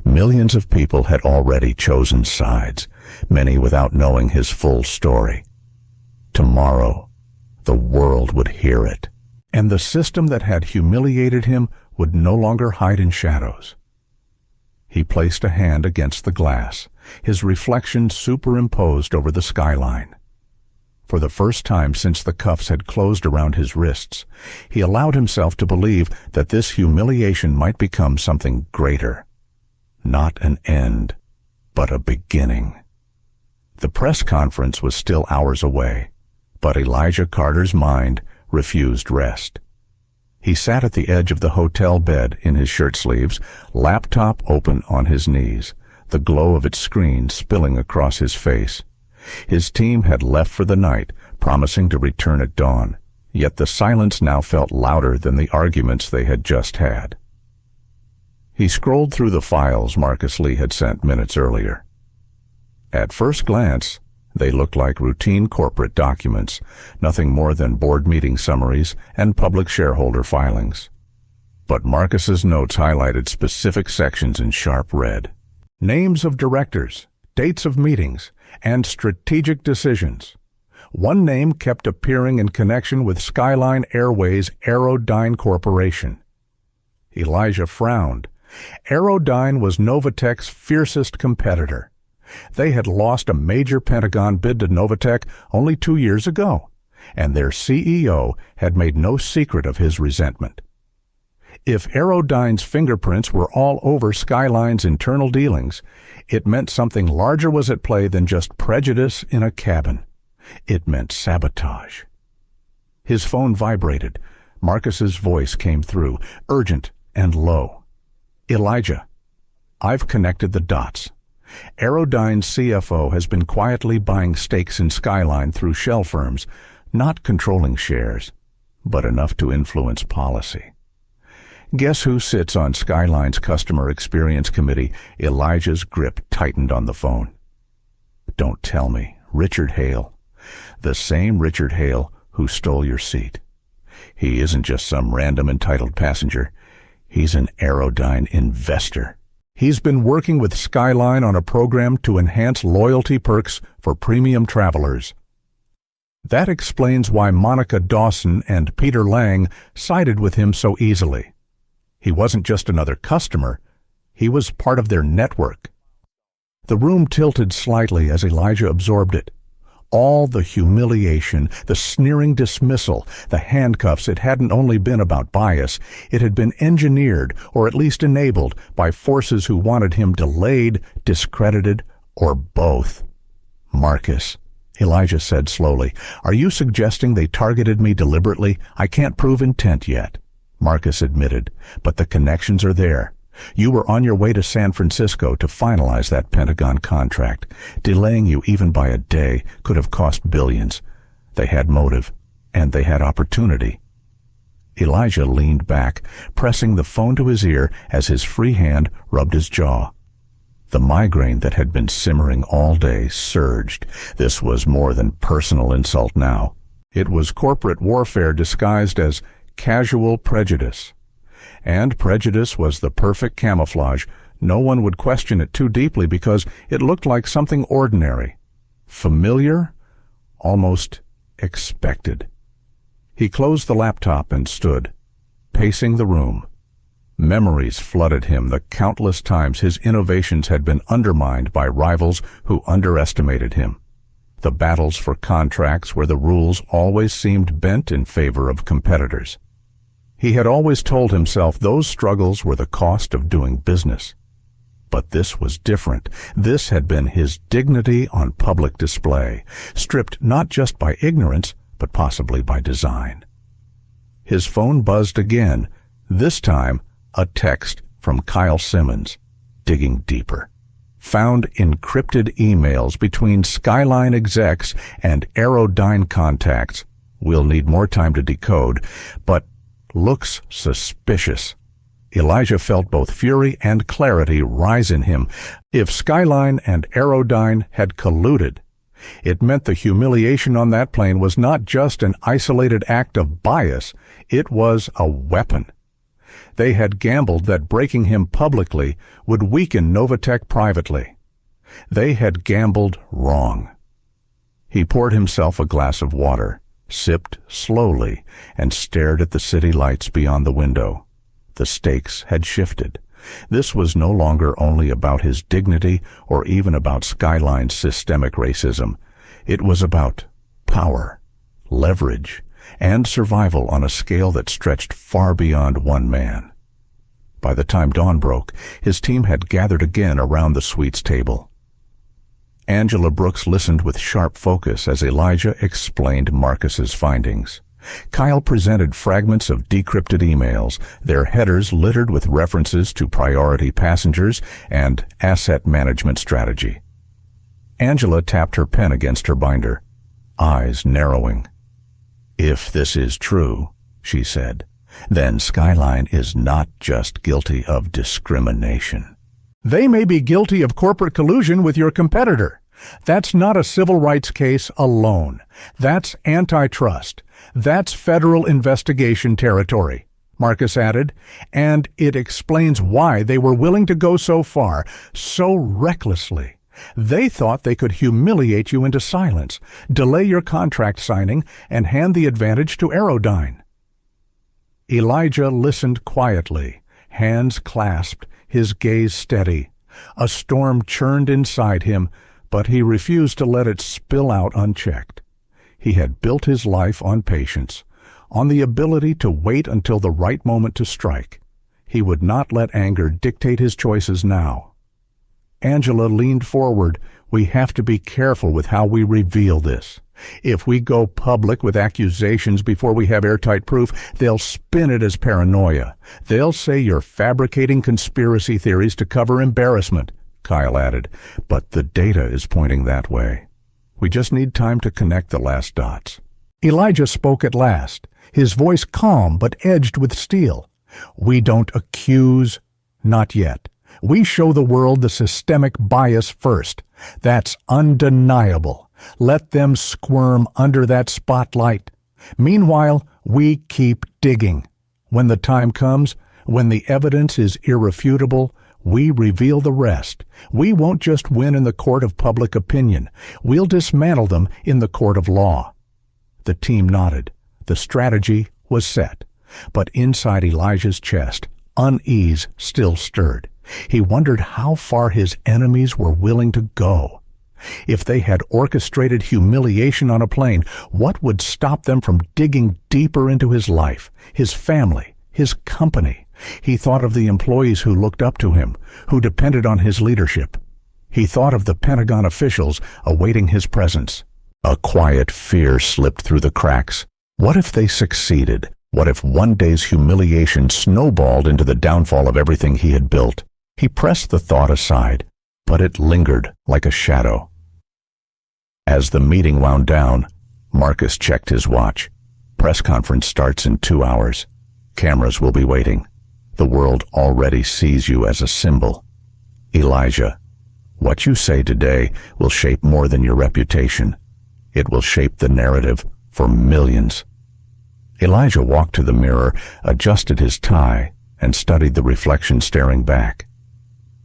millions of people had already chosen sides, many without knowing his full story. Tomorrow, the world would hear it, and the system that had humiliated him would no longer hide in shadows. He placed a hand against the glass, his reflection superimposed over the skyline. For the first time since the cuffs had closed around his wrists, he allowed himself to believe that this humiliation might become something greater. Not an end, but a beginning. The press conference was still hours away, but Elijah Carter's mind refused rest. He sat at the edge of the hotel bed in his shirt sleeves, laptop open on his knees, the glow of its screen spilling across his face. His team had left for the night, promising to return at dawn, yet the silence now felt louder than the arguments they had just had. He scrolled through the files Marcus Lee had sent minutes earlier. At first glance, they looked like routine corporate documents, nothing more than board meeting summaries and public shareholder filings. But Marcus's notes highlighted specific sections in sharp red. Names of directors, dates of meetings, and strategic decisions. One name kept appearing in connection with Skyline Airways' Airline Corporation. Elijah frowned. Airline was Novatech's fiercest competitor. They had lost a major Pentagon bid to Novatech only 2 years ago, and their CEO had made no secret of his resentment. If Airline's fingerprints were all over Skyline's internal dealings, it meant something larger was at play than just prejudice in a cabin. It meant sabotage. His phone vibrated. Marcus's voice came through, urgent and low. "Elijah, I've connected the dots. Airline's CFO has been quietly buying stakes in Skyline through shell firms, not controlling shares, but enough to influence policy. Guess who sits on Skyline's Customer Experience Committee?" Elijah's grip tightened on the phone. "Don't tell me. Richard Hale. The same Richard Hale who stole your seat. He isn't just some random entitled passenger. He's an Airline investor. He's been working with Skyline on a program to enhance loyalty perks for premium travelers. That explains why Monica Dawson and Peter Lang sided with him so easily. He wasn't just another customer, He was part of their network. The room tilted slightly as Elijah absorbed it. All the humiliation, the sneering dismissal, the handcuffs, it hadn't only been about bias, it had been engineered, or at least enabled, by forces who wanted him delayed, discredited, or both. "Marcus," Elijah said slowly, "are you suggesting they targeted me deliberately? I can't prove intent yet." Marcus admitted, "But the connections are there. You were on your way to San Francisco to finalize that Pentagon contract. Delaying you even by a day could have cost billions. They had motive, and they had opportunity." Elijah leaned back, pressing the phone to his ear as his free hand rubbed his jaw. The migraine that had been simmering all day surged. This was more than personal insult now. It was corporate warfare disguised as casual prejudice. And prejudice was the perfect camouflage. No one would question it too deeply because it looked like something ordinary, familiar, almost expected. He closed the laptop and stood, pacing the room. Memories flooded him, the countless times his innovations had been undermined by rivals who underestimated him. The battles for contracts where the rules always seemed bent in favor of competitors. He had always told himself those struggles were the cost of doing business. But this was different. This had been his dignity on public display, stripped not just by ignorance, but possibly by design. His phone buzzed again, this time a text from Kyle Simmons, digging deeper. Found encrypted emails between Skyline execs and Airline contacts. We'll need more time to decode, but looks suspicious. Elijah felt both fury and clarity rise in him. If Skyline and Airline had colluded, it meant the humiliation on that plane was not just an isolated act of bias, it was a weapon. They had gambled that breaking him publicly would weaken Novatech privately. They had gambled wrong. He poured himself a glass of water, sipped slowly, and stared at the city lights beyond the window. The stakes had shifted. This was no longer only about his dignity or even about Skyline's systemic racism. It was about power, leverage, and survival on a scale that stretched far beyond one man. By the time dawn broke, his team had gathered again around the suite's table. Angela Brooks listened with sharp focus as Elijah explained Marcus's findings. Kyle presented fragments of decrypted emails, their headers littered with references to priority passengers and asset management strategy. Angela tapped her pen against her binder, eyes narrowing. "If this is true," she said, "then Skyline is not just guilty of discrimination. They may be guilty of corporate collusion with your competitor. That's not a civil rights case alone. That's antitrust. That's federal investigation territory," Marcus added, "and it explains why they were willing to go so far, so recklessly. They thought they could humiliate you into silence, delay your contract signing, and hand the advantage to Airline." Elijah listened quietly, hands clasped, his gaze steady. A storm churned inside him, but he refused to let it spill out unchecked. He had built his life on patience, on the ability to wait until the right moment to strike. He would not let anger dictate his choices now. Angela leaned forward. "We have to be careful with how we reveal this. If we go public with accusations before we have airtight proof, they'll spin it as paranoia. They'll say you're fabricating conspiracy theories to cover embarrassment," Kyle added. "But the data is pointing that way. We just need time to connect the last dots." Elijah spoke at last, his voice calm but edged with steel. "We don't accuse, not yet. We show the world the systemic bias first. That's undeniable. Let them squirm under that spotlight. Meanwhile, we keep digging. When the time comes, when the evidence is irrefutable, we reveal the rest. We won't just win in the court of public opinion. We'll dismantle them in the court of law." The team nodded. The strategy was set. But inside Elijah's chest, Unease still stirred. He wondered how far his enemies were willing to go. If they had orchestrated humiliation on a plane, what would stop them from digging deeper into his life, his family, his company? He thought of the employees who looked up to him, who depended on his leadership. He thought of the Pentagon officials awaiting his presence. A quiet fear slipped through the cracks. What if they succeeded? What if one day's humiliation snowballed into the downfall of everything he had built? He pressed the thought aside, but it lingered like a shadow. As the meeting wound down, Marcus checked his watch. Press conference starts in 2 hours. Cameras will be waiting. The world already sees you as a symbol. Elijah, what you say today will shape more than your reputation. It will shape the narrative for millions. Elijah walked to the mirror, adjusted his tie, and studied the reflection staring back.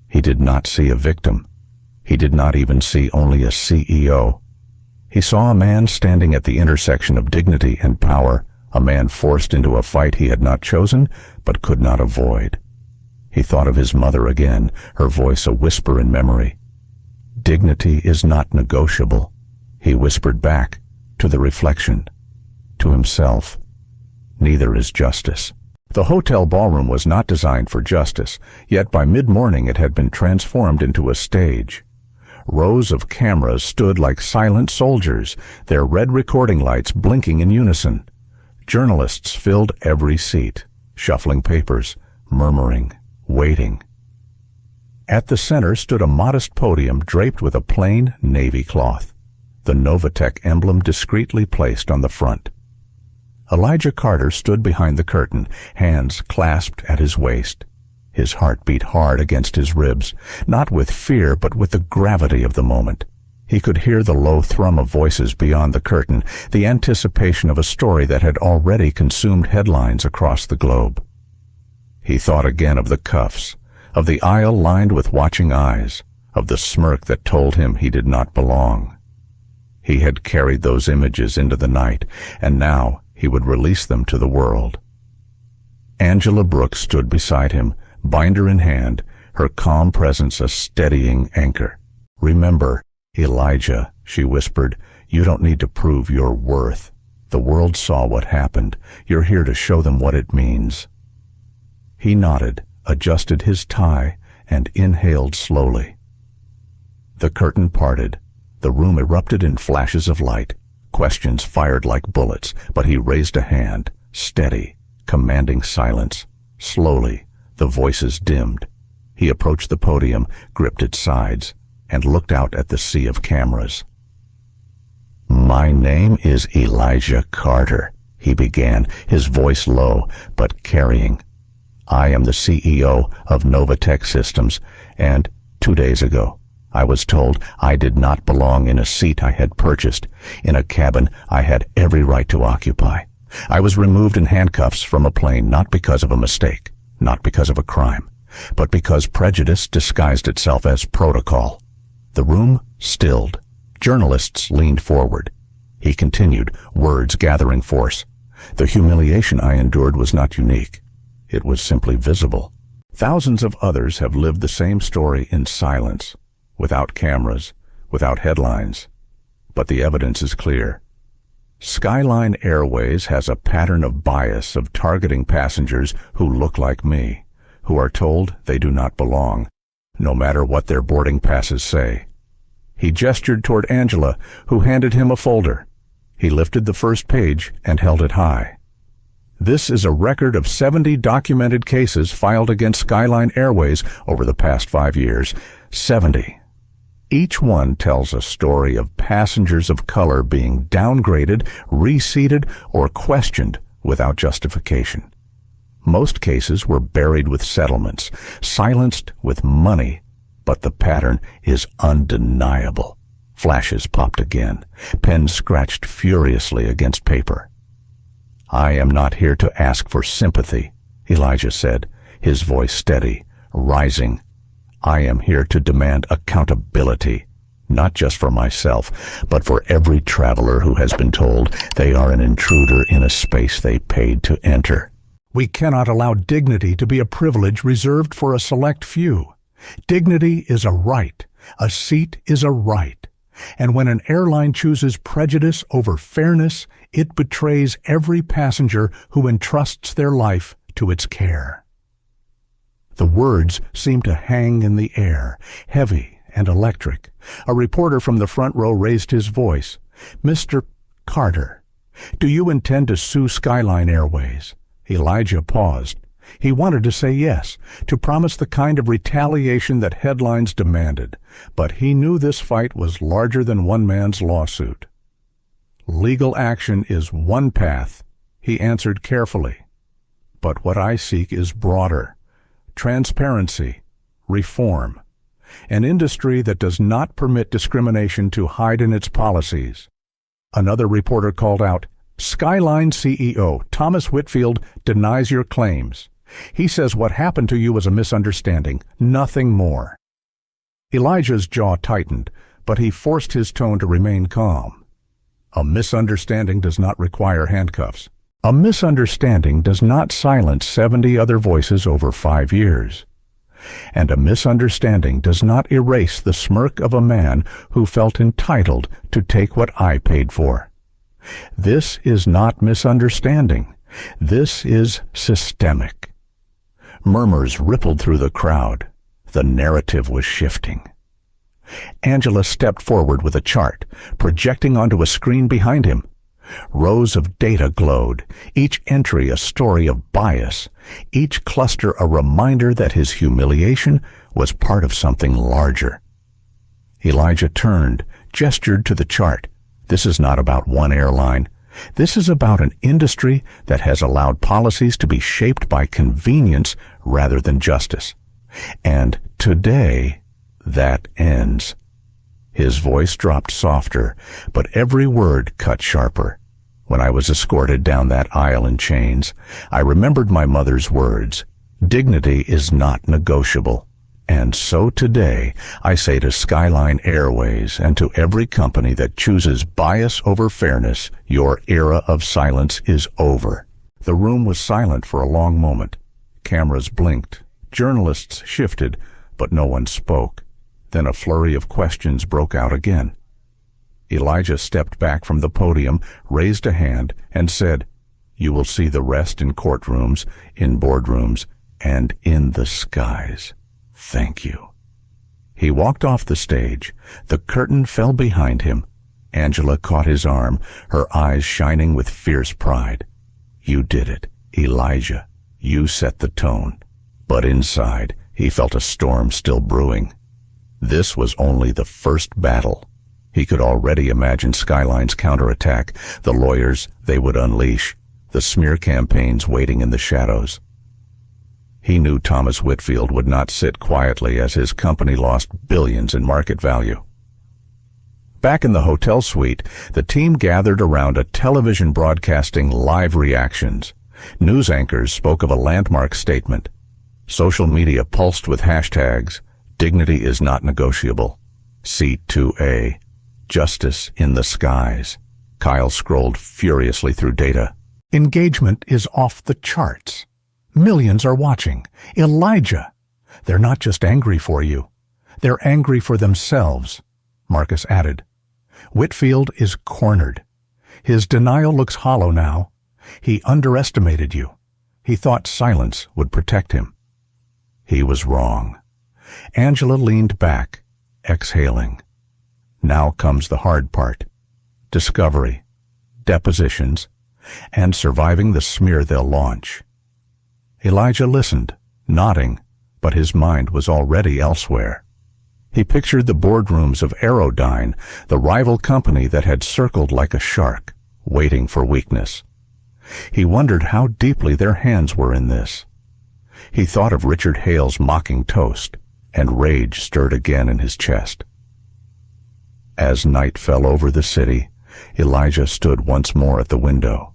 He did not see a victim. He did not even see only a CEO. He saw a man standing at the intersection of dignity and power, a man forced into a fight he had not chosen but could not avoid. He thought of his mother again, her voice a whisper in memory. Dignity is not negotiable. He whispered back, to the reflection, to himself. Neither is justice. The hotel ballroom was not designed for justice, yet by mid-morning it had been transformed into a stage. Rows of cameras stood like silent soldiers, their red recording lights blinking in unison. Journalists filled every seat, shuffling papers, murmuring, waiting. At the center stood a modest podium draped with a plain navy cloth, the Novatech emblem discreetly placed on the front. Elijah Carter stood behind the curtain, hands clasped at his waist. His heart beat hard against his ribs, not with fear but with the gravity of the moment. He could hear the low thrum of voices beyond the curtain, the anticipation of a story that had already consumed headlines across the globe. He thought again of the cuffs, of the aisle lined with watching eyes, of the smirk that told him he did not belong. He had carried those images into the night, and now he would release them to the world. Angela Brooks stood beside him, binder in hand, her calm presence a steadying anchor. "Remember, Elijah," she whispered, "you don't need to prove your worth. The world saw what happened. You're here to show them what it means." He nodded, adjusted his tie, and inhaled slowly. The curtain parted. The room erupted in flashes of light. Questions fired like bullets, but he raised a hand, steady, commanding silence. Slowly, the voices dimmed. He approached the podium, gripped its sides, and looked out at the sea of cameras. "My name is Elijah Carter," he began, his voice low, but carrying. "I am the CEO of Novatech Systems, and 2 days ago, I was told I did not belong in a seat I had purchased, in a cabin I had every right to occupy. I was removed in handcuffs from a plane not because of a mistake, not because of a crime, but because prejudice disguised itself as protocol." The room stilled. Journalists leaned forward. He continued, words gathering force. "The humiliation I endured was not unique. It was simply visible. Thousands of others have lived the same story in silence, without cameras, without headlines. But the evidence is clear. Skyline Airways has a pattern of bias of targeting passengers who look like me, who are told they do not belong, no matter what their boarding passes say." He gestured toward Angela, who handed him a folder. He lifted the first page and held it high. "This is a record of 70 documented cases filed against Skyline Airways over the past 5 years. 70. Each one tells a story of passengers of color being downgraded, reseated, or questioned without justification. Most cases were buried with settlements, silenced with money, but the pattern is undeniable." Flashes popped again. Pens scratched furiously against paper. "I am not here to ask for sympathy," Elijah said, his voice steady, rising. "I am here to demand accountability, not just for myself, but for every traveler who has been told they are an intruder in a space they paid to enter." We cannot allow dignity to be a privilege reserved for a select few. Dignity is a right. A seat is a right. And when an airline chooses prejudice over fairness, it betrays every passenger who entrusts their life to its care. The words seemed to hang in the air, heavy and electric. A reporter from the front row raised his voice. "Mr. Carter, do you intend to sue Skyline Airways?" Elijah paused. He wanted to say yes, to promise the kind of retaliation that headlines demanded, but he knew this fight was larger than one man's lawsuit. "Legal action is one path," he answered carefully. "But what I seek is broader. Transparency, reform, an industry that does not permit discrimination to hide in its policies." Another reporter called out, "Skyline CEO Thomas Whitfield denies your claims. He says what happened to you was a misunderstanding, nothing more." Elijah's jaw tightened, but he forced his tone to remain calm. A misunderstanding does not require handcuffs. A misunderstanding does not silence 70 other voices over 5 years. And a misunderstanding does not erase the smirk of a man who felt entitled to take what I paid for. This is not misunderstanding. This is systemic. Murmurs rippled through the crowd. The narrative was shifting. Angela stepped forward with a chart, projecting onto a screen behind him. Rows of data glowed, each entry a story of bias, each cluster a reminder that his humiliation was part of something larger. Elijah turned, gestured to the chart. This is not about one airline. This is about an industry that has allowed policies to be shaped by convenience rather than justice. And today, that ends. His voice dropped softer, but every word cut sharper. When I was escorted down that aisle in chains, I remembered my mother's words. Dignity is not negotiable. And so today, I say to Skyline Airways and to every company that chooses bias over fairness, your era of silence is over. The room was silent for a long moment. Cameras blinked. Journalists shifted, but no one spoke. Then a flurry of questions broke out again. Elijah stepped back from the podium, raised a hand, and said, "You will see the rest in courtrooms, in boardrooms, and in the skies. Thank you." He walked off the stage. The curtain fell behind him. Angela caught his arm, her eyes shining with fierce pride. "You did it, Elijah. You set the tone." But inside, he felt a storm still brewing. This was only the first battle. He could already imagine Skyline's counterattack, the lawyers they would unleash, the smear campaigns waiting in the shadows. He knew Thomas Whitfield would not sit quietly as his company lost billions in market value. Back in the hotel suite, the team gathered around a television broadcasting live reactions. News anchors spoke of a landmark statement. Social media pulsed with hashtags, "Dignity is not negotiable," "Seat 2A," "Justice in the skies." Kyle scrolled furiously through data. "Engagement is off the charts. Millions are watching. Elijah, they're not just angry for you. They're angry for themselves," Marcus added. "Whitfield is cornered. His denial looks hollow now. He underestimated you. He thought silence would protect him." He was wrong. Angela leaned back, exhaling. Now comes the hard part. Discovery, depositions, and surviving the smear they'll launch. Elijah listened, nodding, but his mind was already elsewhere. He pictured the boardrooms of Airline, the rival company that had circled like a shark, waiting for weakness. He wondered how deeply their hands were in this. He thought of Richard Hale's mocking toast, and rage stirred again in his chest. As night fell over the city, Elijah stood once more at the window.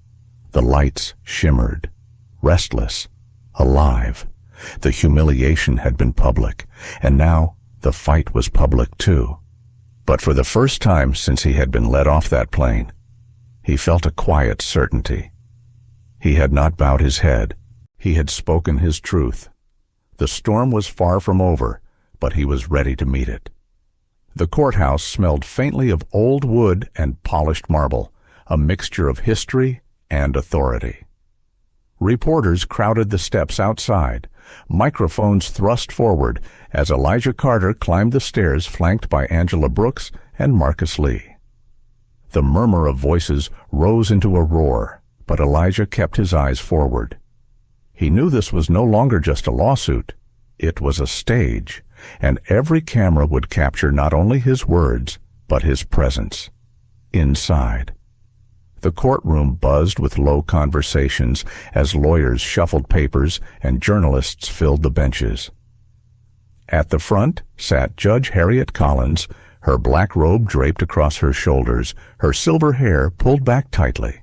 The lights shimmered, restless, alive. The humiliation had been public, and now the fight was public too. But for the first time since he had been let off that plane, he felt a quiet certainty. He had not bowed his head, He had spoken his truth. The storm was far from over, but he was ready to meet it. The courthouse smelled faintly of old wood and polished marble, a mixture of history and authority. Reporters crowded the steps outside, microphones thrust forward as Elijah Carter climbed the stairs flanked by Angela Brooks and Marcus Lee. The murmur of voices rose into a roar, but Elijah kept his eyes forward. He knew this was no longer just a lawsuit. It was a stage, and every camera would capture not only his words, but his presence. Inside. The courtroom buzzed with low conversations as lawyers shuffled papers and journalists filled the benches. At the front sat Judge Harriet Collins, her black robe draped across her shoulders, her silver hair pulled back tightly.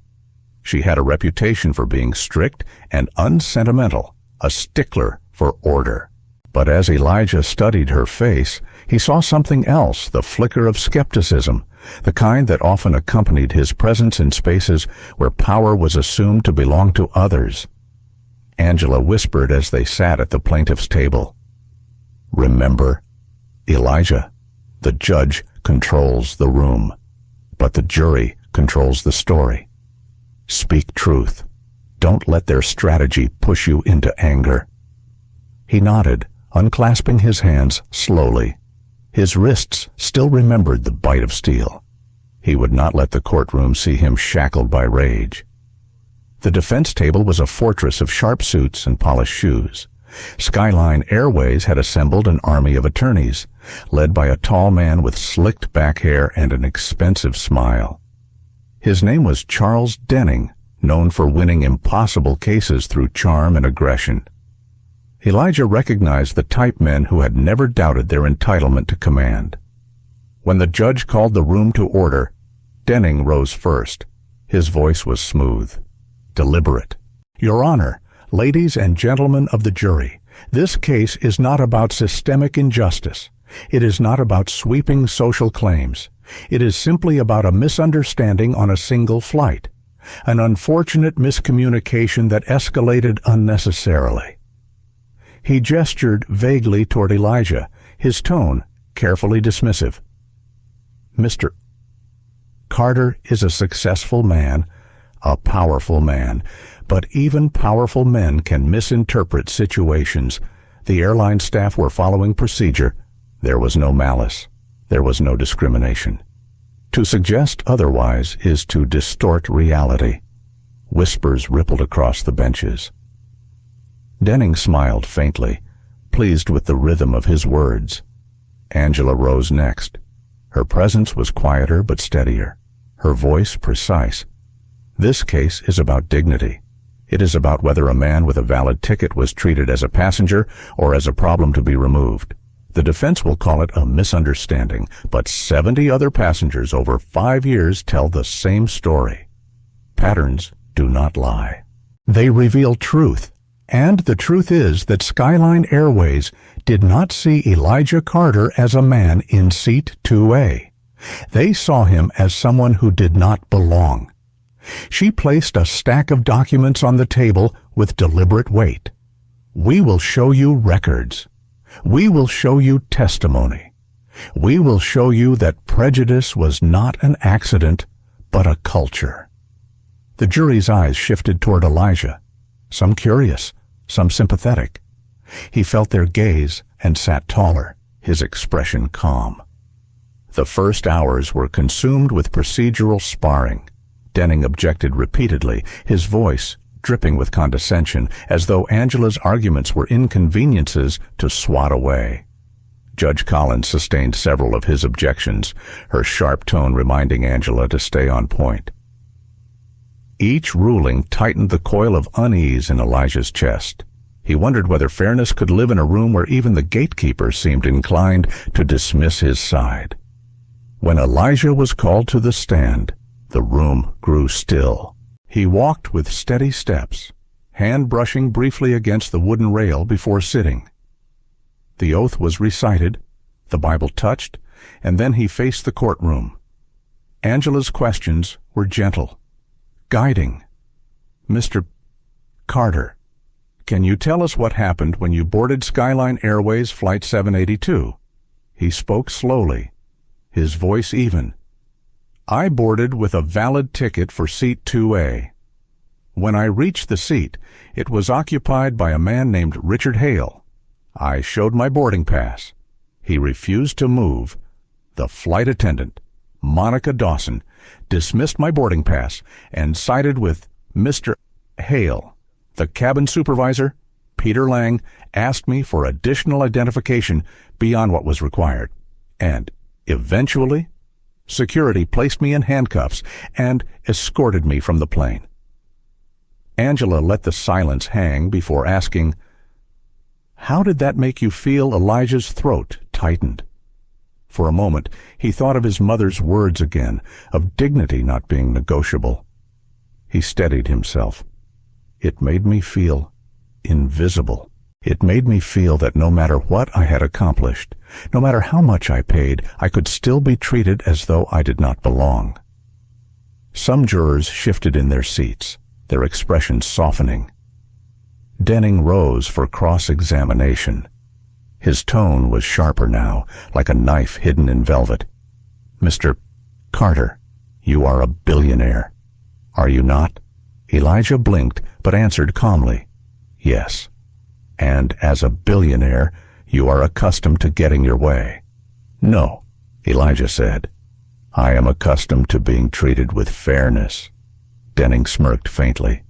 She had a reputation for being strict and unsentimental, a stickler for order. But as Elijah studied her face, he saw something else, the flicker of skepticism, the kind that often accompanied his presence in spaces where power was assumed to belong to others. Angela whispered as they sat at the plaintiff's table, "Remember, Elijah, the judge controls the room, but the jury controls the story. Speak truth. Don't let their strategy push you into anger." He nodded, unclasping his hands slowly. His wrists still remembered the bite of steel. He would not let the courtroom see him shackled by rage. The defense table was a fortress of sharp suits and polished shoes. Skyline Airways had assembled an army of attorneys, led by a tall man with slicked back hair and an expensive smile. His name was Charles Denning, known for winning impossible cases through charm and aggression. Elijah recognized the type men who had never doubted their entitlement to command. When the judge called the room to order, Denning rose first. His voice was smooth, deliberate. "Your Honor, ladies and gentlemen of the jury, this case is not about systemic injustice. It is not about sweeping social claims. It is simply about a misunderstanding on a single flight, an unfortunate miscommunication that escalated unnecessarily." He gestured vaguely toward Elijah, his tone carefully dismissive. "Mr. Carter is a successful man, a powerful man, but even powerful men can misinterpret situations. The airline staff were following procedure. There was no malice. There was no discrimination. To suggest otherwise is to distort reality." Whispers rippled across the benches. Denning smiled faintly, pleased with the rhythm of his words. Angela rose next. Her presence was quieter but steadier, her voice precise. "This case is about dignity. It is about whether a man with a valid ticket was treated as a passenger or as a problem to be removed. The defense will call it a misunderstanding, but 70 other passengers over 5 years tell the same story. Patterns do not lie. They reveal truth. And the truth is that Skyline Airways did not see Elijah Carter as a man in seat 2A. They saw him as someone who did not belong. She placed a stack of documents on the table with deliberate weight. "We will show you records. We will show you testimony. We will show you that prejudice was not an accident, but a culture." The jury's eyes shifted toward Elijah, some curious, some sympathetic. He felt their gaze and sat taller, his expression calm. The first hours were consumed with procedural sparring. Denning objected repeatedly, his voice dripping with condescension, as though Angela's arguments were inconveniences to swat away. Judge Collins sustained several of his objections, her sharp tone reminding Angela to stay on point. Each ruling tightened the coil of unease in Elijah's chest. He wondered whether fairness could live in a room where even the gatekeeper seemed inclined to dismiss his side. When Elijah was called to the stand, the room grew still. He walked with steady steps, hand brushing briefly against the wooden rail before sitting. The oath was recited, the Bible touched, and then he faced the courtroom. Angela's questions were gentle, guiding. "Mr. Carter, "Can you tell us what happened when you boarded Skyline Airways Flight 782? He spoke slowly, his voice even. "I boarded with a valid ticket for seat 2A. When I reached the seat, it was occupied by a man named Richard Hale. I showed my boarding pass. He refused to move. The flight attendant, Monica Dawson, dismissed my boarding pass and sided with Mr. Hale. The cabin supervisor, Peter Lang, asked me for additional identification beyond what was required. And eventually, security placed me in handcuffs and escorted me from the plane." Angela let the silence hang before asking, "How did that make you feel?" Elijah's throat tightened. For a moment, he thought of his mother's words again, of dignity not being negotiable. He steadied himself. "It made me feel invisible. It made me feel that no matter what I had accomplished, no matter how much I paid, I could still be treated as though I did not belong." Some jurors shifted in their seats, their expressions softening. Denning rose for cross-examination. His tone was sharper now, like a knife hidden in velvet. "Mr. Carter, you are a billionaire, are you not?" Elijah blinked, but answered calmly, "Yes. And as a billionaire, you are accustomed to getting your way." "No," Elijah said. "I am accustomed to being treated with fairness." Denning smirked faintly.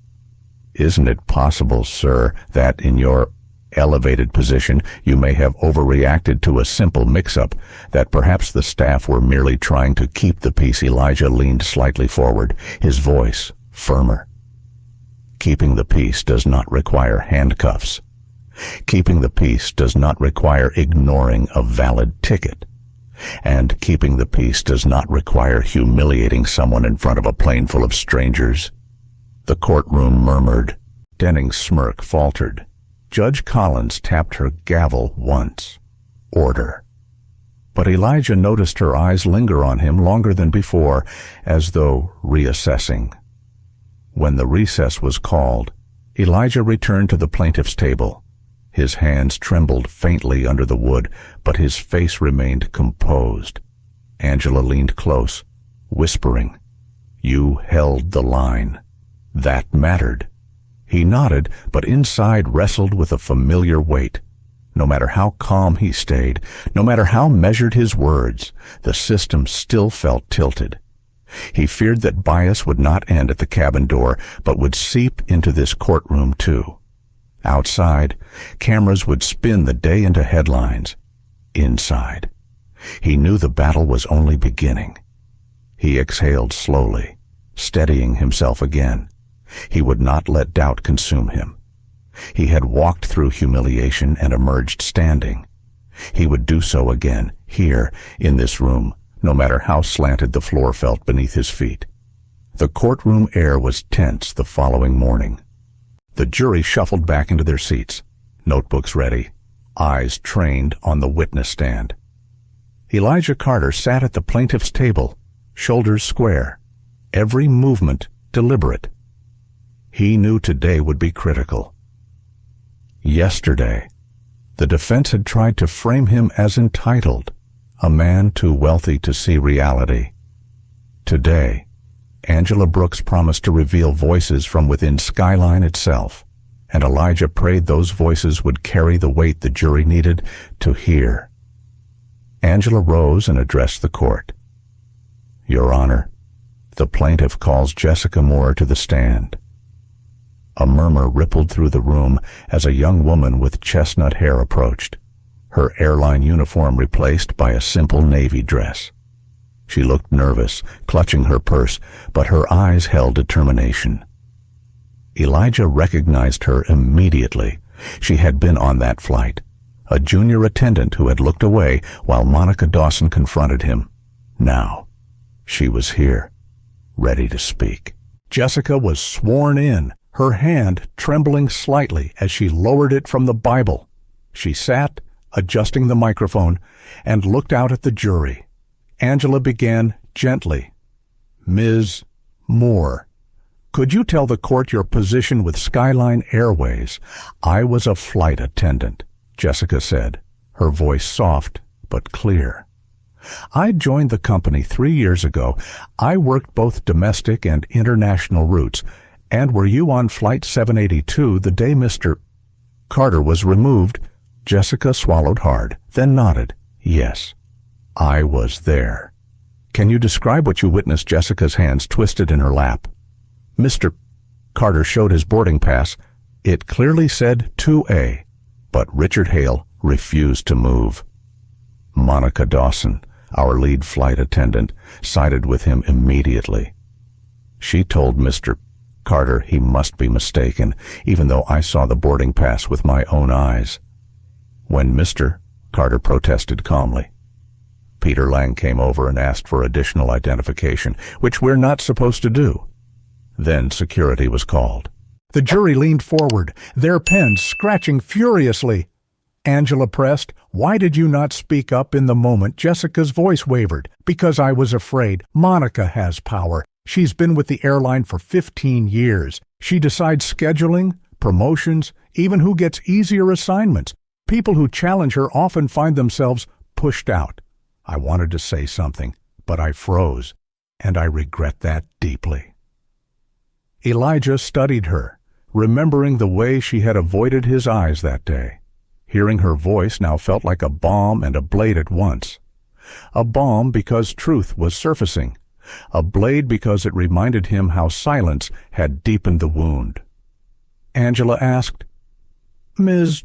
"Isn't it possible, sir, that in your elevated position you may have overreacted to a simple mix-up, that perhaps the staff were merely trying to keep the peace?" Elijah leaned slightly forward, his voice firmer. "Keeping the peace does not require handcuffs. Keeping the peace does not require ignoring a valid ticket. And keeping the peace does not require humiliating someone in front of a plane full of strangers." The courtroom murmured. Denning's smirk faltered. Judge Collins tapped her gavel once. Order. But Elijah noticed her eyes linger on him longer than before, as though reassessing. When the recess was called, Elijah returned to the plaintiff's table. His hands trembled faintly under the wood, but his face remained composed. Angela leaned close, whispering, "You held the line. That mattered." He nodded, but inside wrestled with a familiar weight. No matter how calm he stayed, no matter how measured his words, the system still felt tilted. He feared that bias would not end at the cabin door, but would seep into this courtroom too. Outside, cameras would spin the day into headlines. Inside, he knew the battle was only beginning. He exhaled slowly, steadying himself again. He would not let doubt consume him. He had walked through humiliation and emerged standing. He would do so again, here, in this room, no matter how slanted the floor felt beneath his feet. The courtroom air was tense the following morning. The jury shuffled back into their seats, notebooks ready, eyes trained on the witness stand. Elijah Carter sat at the plaintiff's table, shoulders square, every movement deliberate. He knew today would be critical. Yesterday, the defense had tried to frame him as entitled, a man too wealthy to see reality. Today, Angela Brooks promised to reveal voices from within Skyline itself, and Elijah prayed those voices would carry the weight the jury needed to hear. Angela rose and addressed the court. "Your Honor, the plaintiff calls Jessica Moore to the stand." A murmur rippled through the room as a young woman with chestnut hair approached, her airline uniform replaced by a simple navy dress. She looked nervous, clutching her purse, but her eyes held determination. Elijah recognized her immediately. She had been on that flight, a junior attendant who had looked away while Monica Dawson confronted him. Now, she was here, ready to speak. Jessica was sworn in, her hand trembling slightly as she lowered it from the Bible. She sat, adjusting the microphone, and looked out at the jury. Angela began gently. "Ms. Moore, Could you tell the court your position with Skyline Airways? I was a flight attendant, Jessica said, her voice soft but clear. I joined the company 3 years ago. I worked both domestic and international routes. And were you on Flight 782 the day Mr. Carter was removed? Jessica swallowed hard, then nodded. Yes, I was there. Can you describe what you witnessed? Jessica's hands twisted in her lap. Mr. Carter showed his boarding pass. It clearly said 2A, but Richard Hale refused to move. Monica Dawson, our lead flight attendant, sided with him immediately. She told Mr. Carter he must be mistaken, even though I saw the boarding pass with my own eyes. When Mr. Carter protested calmly, Peter Lang came over and asked for additional identification, which we're not supposed to do. Then security was called. The jury leaned forward, their pens scratching furiously. Angela pressed, "Why did you not speak up in the moment?" Jessica's voice wavered. "Because I was afraid. Monica has power. She's been with the airline for 15 years. She decides scheduling, promotions, even who gets easier assignments. People who challenge her often find themselves pushed out." I wanted to say something, but I froze, and I regret that deeply. Elijah studied her, remembering the way she had avoided his eyes that day. Hearing her voice now felt like a balm and a blade at once. A balm because truth was surfacing. A blade because it reminded him how silence had deepened the wound. Angela asked, "Ms.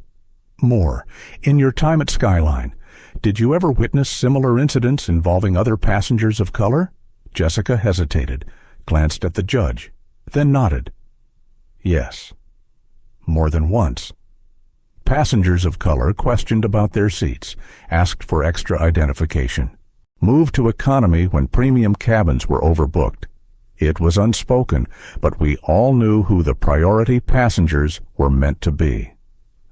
Moore, in your time at Skyline, did you ever witness similar incidents involving other passengers of color?" Jessica hesitated, glanced at the judge, then nodded. "Yes, more than once. Passengers of color questioned about their seats, asked for extra identification, moved to economy when premium cabins were overbooked. It was unspoken, but we all knew who the priority passengers were meant to be.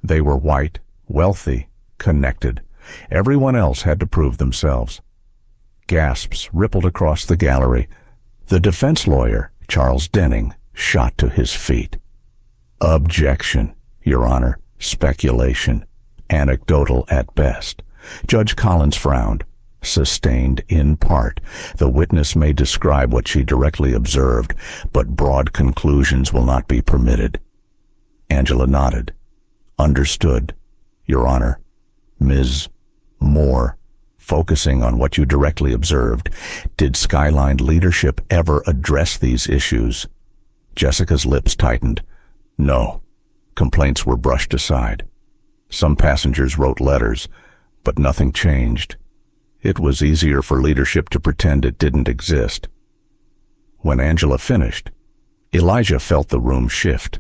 They were white, wealthy, connected. Everyone else had to prove themselves." Gasps rippled across the gallery. The defense lawyer, Charles Denning, shot to his feet. "Objection, Your Honor. Speculation. Anecdotal at best." Judge Collins frowned. "Sustained in part. The witness may describe what she directly observed, but broad conclusions will not be permitted." Angela nodded. "Understood, Your Honor." Ms. Moore, focusing on what you directly observed, did Skyline leadership ever address these issues? Jessica's lips tightened. "No." Complaints were brushed aside. Some passengers wrote letters, but nothing changed. It was easier for leadership to pretend it didn't exist. When Angela finished, Elijah felt the room shift.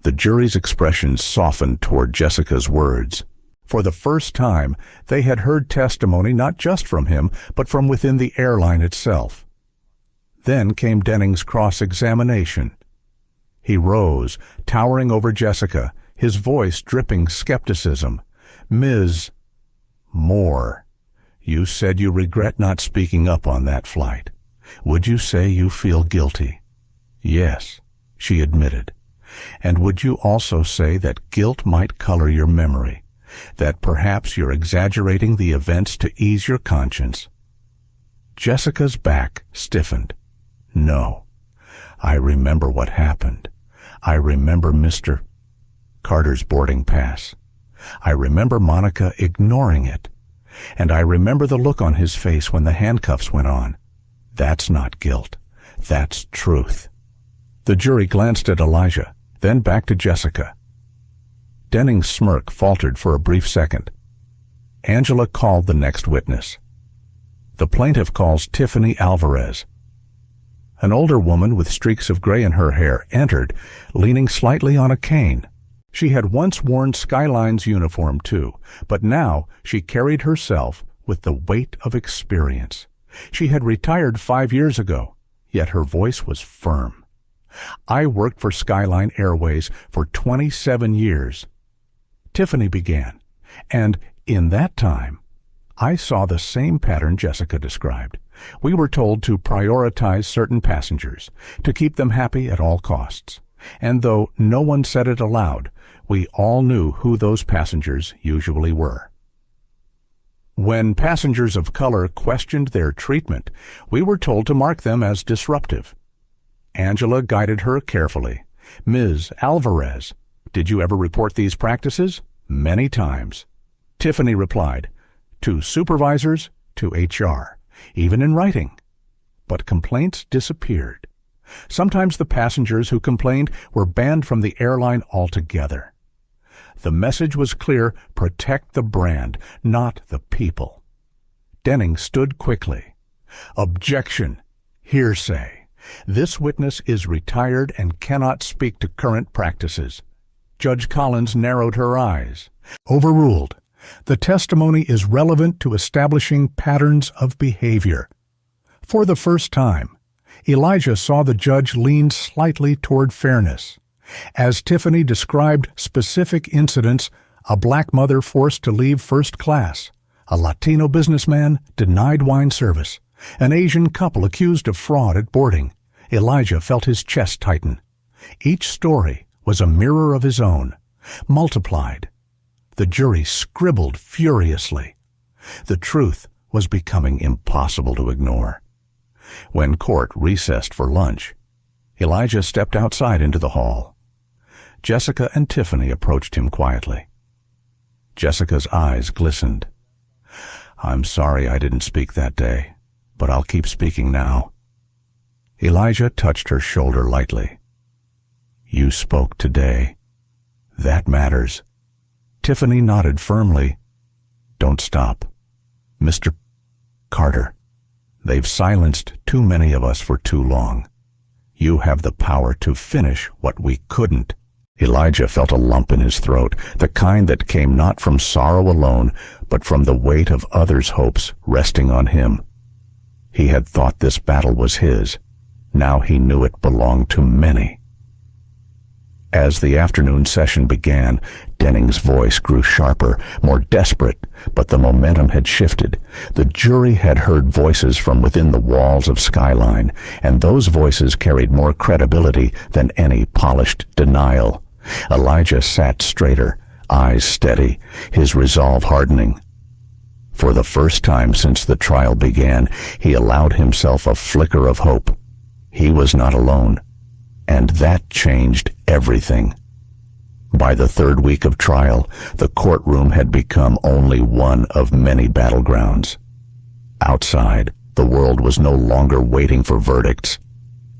The jury's expressions softened toward Jessica's words. For the first time, they had heard testimony not just from him, but from within the airline itself. Then came Denning's cross-examination. He rose, towering over Jessica, his voice dripping skepticism. "Ms. Moore, you said you regret not speaking up on that flight. Would you say you feel guilty?" "Yes," she admitted. "And would you also say that guilt might color your memory? That perhaps you're exaggerating the events to ease your conscience?" Jessica's back stiffened. "No. I remember what happened. I remember Mr. Carter's boarding pass. I remember Monica ignoring it. And I remember the look on his face when the handcuffs went on. That's not guilt. That's truth." The jury glanced at Elijah, then back to Jessica. Denning's smirk faltered for a brief second. Angela called the next witness. The plaintiff calls Tiffany Alvarez. An older woman with streaks of gray in her hair entered, leaning slightly on a cane. She had once worn Skyline's uniform too, but now she carried herself with the weight of experience. She had retired 5 years ago, yet her voice was firm. "I worked for Skyline Airways for 27 years. Tiffany began, and in that time, I saw the same pattern Jessica described. We were told to prioritize certain passengers, to keep them happy at all costs. And though no one said it aloud, we all knew who those passengers usually were. When passengers of color questioned their treatment, we were told to mark them as disruptive. Angela guided her carefully. "Ms. Alvarez, did you ever report these practices?" "Many times." Tiffany replied, "To supervisors, to HR, even in writing." But complaints disappeared. Sometimes the passengers who complained were banned from the airline altogether. The message was clear: protect the brand, not the people. Denning stood quickly. "Objection! Hearsay! This witness is retired and cannot speak to current practices." Judge Collins narrowed her eyes. "Overruled. The testimony is relevant to establishing patterns of behavior." For the first time, Elijah saw the judge lean slightly toward fairness. As Tiffany described specific incidents, a black mother forced to leave first class, a Latino businessman denied wine service, an Asian couple accused of fraud at boarding, Elijah felt his chest tighten. Each story was a mirror of his own, multiplied. The jury scribbled furiously. The truth was becoming impossible to ignore. When court recessed for lunch, Elijah stepped outside into the hall. Jessica and Tiffany approached him quietly. Jessica's eyes glistened. "I'm sorry I didn't speak that day, but I'll keep speaking now." Elijah touched her shoulder lightly. "You spoke today. That matters." Tiffany nodded firmly. "Don't stop. Mr. Carter, they've silenced too many of us for too long. You have the power to finish what we couldn't." Elijah felt a lump in his throat, the kind that came not from sorrow alone, but from the weight of others' hopes resting on him. He had thought this battle was his. Now he knew it belonged to many. As the afternoon session began, Denning's voice grew sharper, more desperate, but the momentum had shifted. The jury had heard voices from within the walls of Skyline, and those voices carried more credibility than any polished denial. Elijah sat straighter, eyes steady, his resolve hardening. For the first time since the trial began, he allowed himself a flicker of hope. He was not alone. And that changed everything. By the third week of trial, the courtroom had become only one of many battlegrounds. Outside, the world was no longer waiting for verdicts.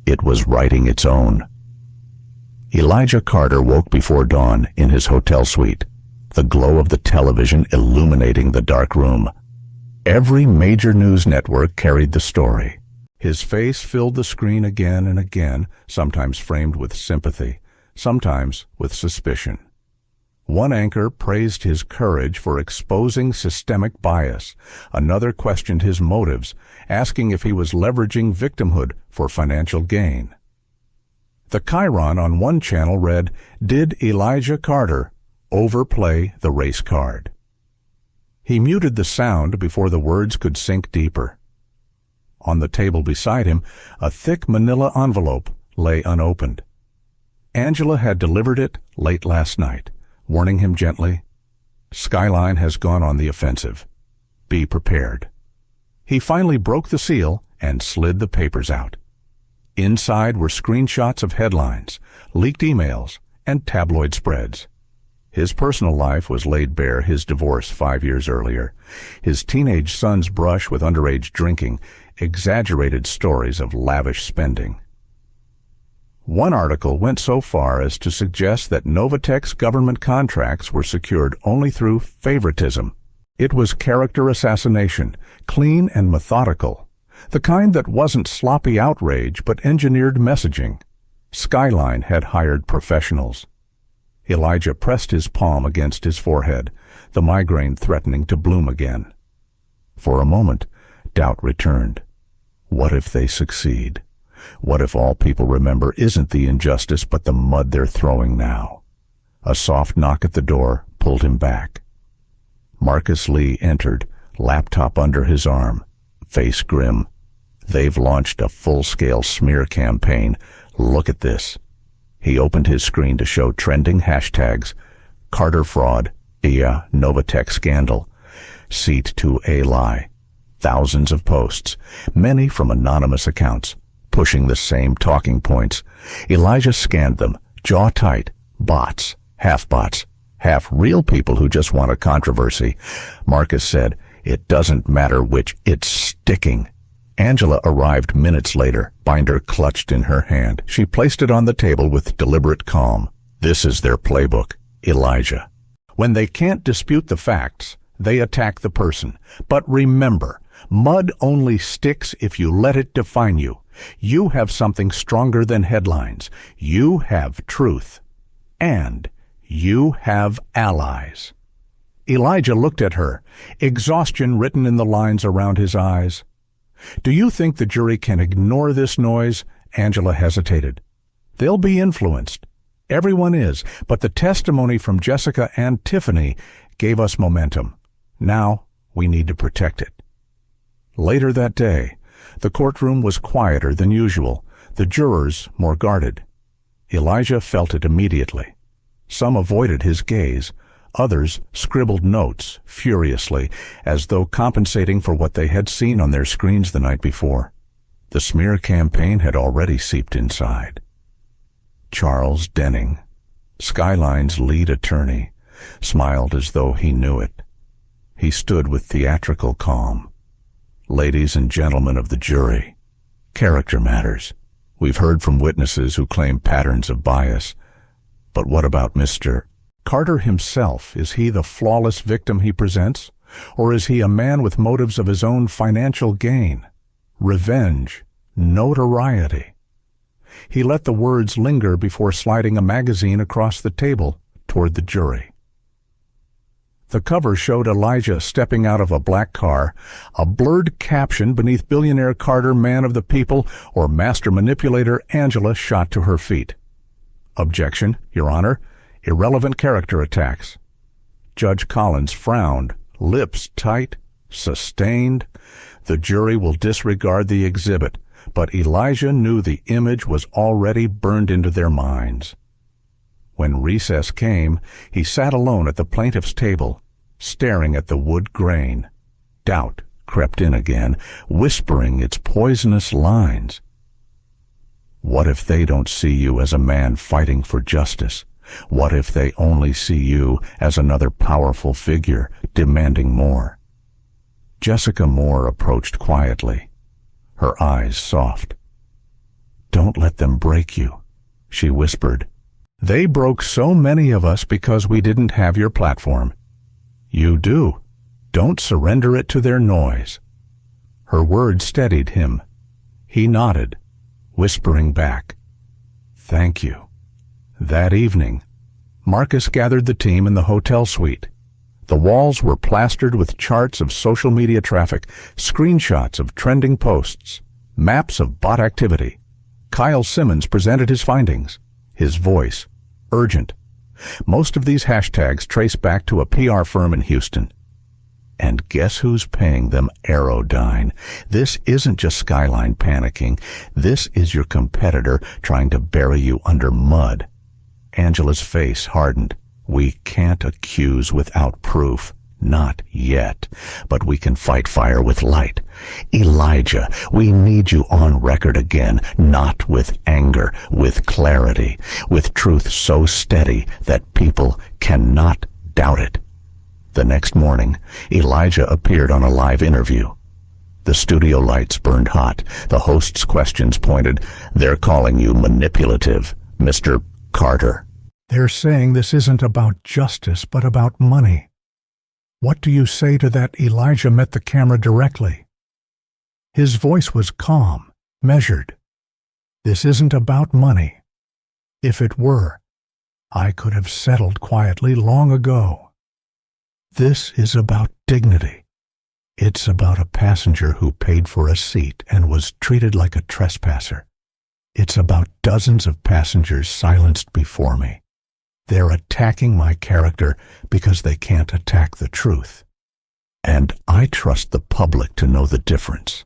It was writing its own. Elijah Carter woke before dawn in his hotel suite, the glow of the television illuminating the dark room. Every major news network carried the story. His face filled the screen again and again, sometimes framed with sympathy, sometimes with suspicion. One anchor praised his courage for exposing systemic bias. Another questioned his motives, asking if he was leveraging victimhood for financial gain. The chyron on one channel read, "Did Elijah Carter overplay the race card?" He muted the sound before the words could sink deeper. On the table beside him, a thick manila envelope lay unopened. Angela had delivered it late last night, warning him gently, "Skyline has gone on the offensive. Be prepared." He finally broke the seal and slid the papers out. Inside were screenshots of headlines, leaked emails, and tabloid spreads. His personal life was laid bare: his divorce 5 years earlier, his teenage son's brush with underage drinking, exaggerated stories of lavish spending. One article went so far as to suggest that Novatech's government contracts were secured only through favoritism. It was character assassination, clean and methodical, the kind that wasn't sloppy outrage but engineered messaging. Skyline had hired professionals. Elijah pressed his palm against his forehead, the migraine threatening to bloom again. For a moment, doubt returned. What if they succeed? What if all people remember isn't the injustice but the mud they're throwing now? A soft knock at the door pulled him back. Marcus Lee entered, laptop under his arm, face grim. They've launched a full-scale smear campaign. Look at this. He opened his screen to show trending hashtags: Carter fraud, Novatech scandal, seat to a lie. Thousands of posts, many from anonymous accounts, pushing the same talking points. Elijah scanned them, jaw tight. Bots, half real people who just want a controversy. Marcus said, "It doesn't matter which, it's sticking." Angela arrived minutes later, binder clutched in her hand. She placed it on the table with deliberate calm. This is their playbook, Elijah. When they can't dispute the facts, they attack the person. But remember, mud only sticks if you let it define you. You have something stronger than headlines. You have truth. And you have allies. Elijah looked at her, exhaustion written in the lines around his eyes. "Do you think the jury can ignore this noise?" Angela hesitated. "They'll be influenced. Everyone is, but the testimony from Jessica and Tiffany gave us momentum. Now we need to protect it." Later that day, the courtroom was quieter than usual, the jurors more guarded. Elijah felt it immediately. Some avoided his gaze. Others scribbled notes furiously, as though compensating for what they had seen on their screens the night before. The smear campaign had already seeped inside. Charles Denning, Skyline's lead attorney, smiled as though he knew it. He stood with theatrical calm. "Ladies and gentlemen of the jury, character matters. We've heard from witnesses who claim patterns of bias. But what about Mr. Carter himself? Is he the flawless victim he presents? Or is he a man with motives of his own financial gain? Revenge? Notoriety?" He let the words linger before sliding a magazine across the table toward the jury. The cover showed Elijah stepping out of a black car, a blurred caption beneath "Billionaire Carter, Man of the People," or "Master Manipulator Angela" shot to her feet. "Objection, Your Honor. Irrelevant character attacks." Judge Collins frowned, lips tight, sustained. The jury will disregard the exhibit, but Elijah knew the image was already burned into their minds. When recess came, he sat alone at the plaintiff's table, staring at the wood grain. Doubt crept in again, whispering its poisonous lines. What if they don't see you as a man fighting for justice? What if they only see you as another powerful figure demanding more? Jessica Moore approached quietly, her eyes soft. "Don't let them break you," she whispered. "They broke so many of us because we didn't have your platform. You do. Don't surrender it to their noise." Her words steadied him. He nodded, whispering back, "Thank you." That evening, Marcus gathered the team in the hotel suite. The walls were plastered with charts of social media traffic, screenshots of trending posts, maps of bot activity. Kyle Simmons presented his findings, his voice urgent. Most of these hashtags trace back to a PR firm in Houston. And guess who's paying them? Aerodyne. This isn't just Skyline panicking. This is your competitor trying to bury you under mud. Angela's face hardened. "We can't accuse without proof. Not yet. But we can fight fire with light. Elijah, we need you on record again, not with anger, with clarity, with truth so steady that people cannot doubt it." The next morning, Elijah appeared on a live interview. The studio lights burned hot. The host's questions pointed. "They're calling you manipulative, Mr. Carter." "They're saying this isn't about justice, but about money. What do you say to that?" Elijah met the camera directly. His voice was calm, measured. "This isn't about money. If it were, I could have settled quietly long ago. This is about dignity. It's about a passenger who paid for a seat and was treated like a trespasser. It's about dozens of passengers silenced before me. They're attacking my character because they can't attack the truth. And I trust the public to know the difference.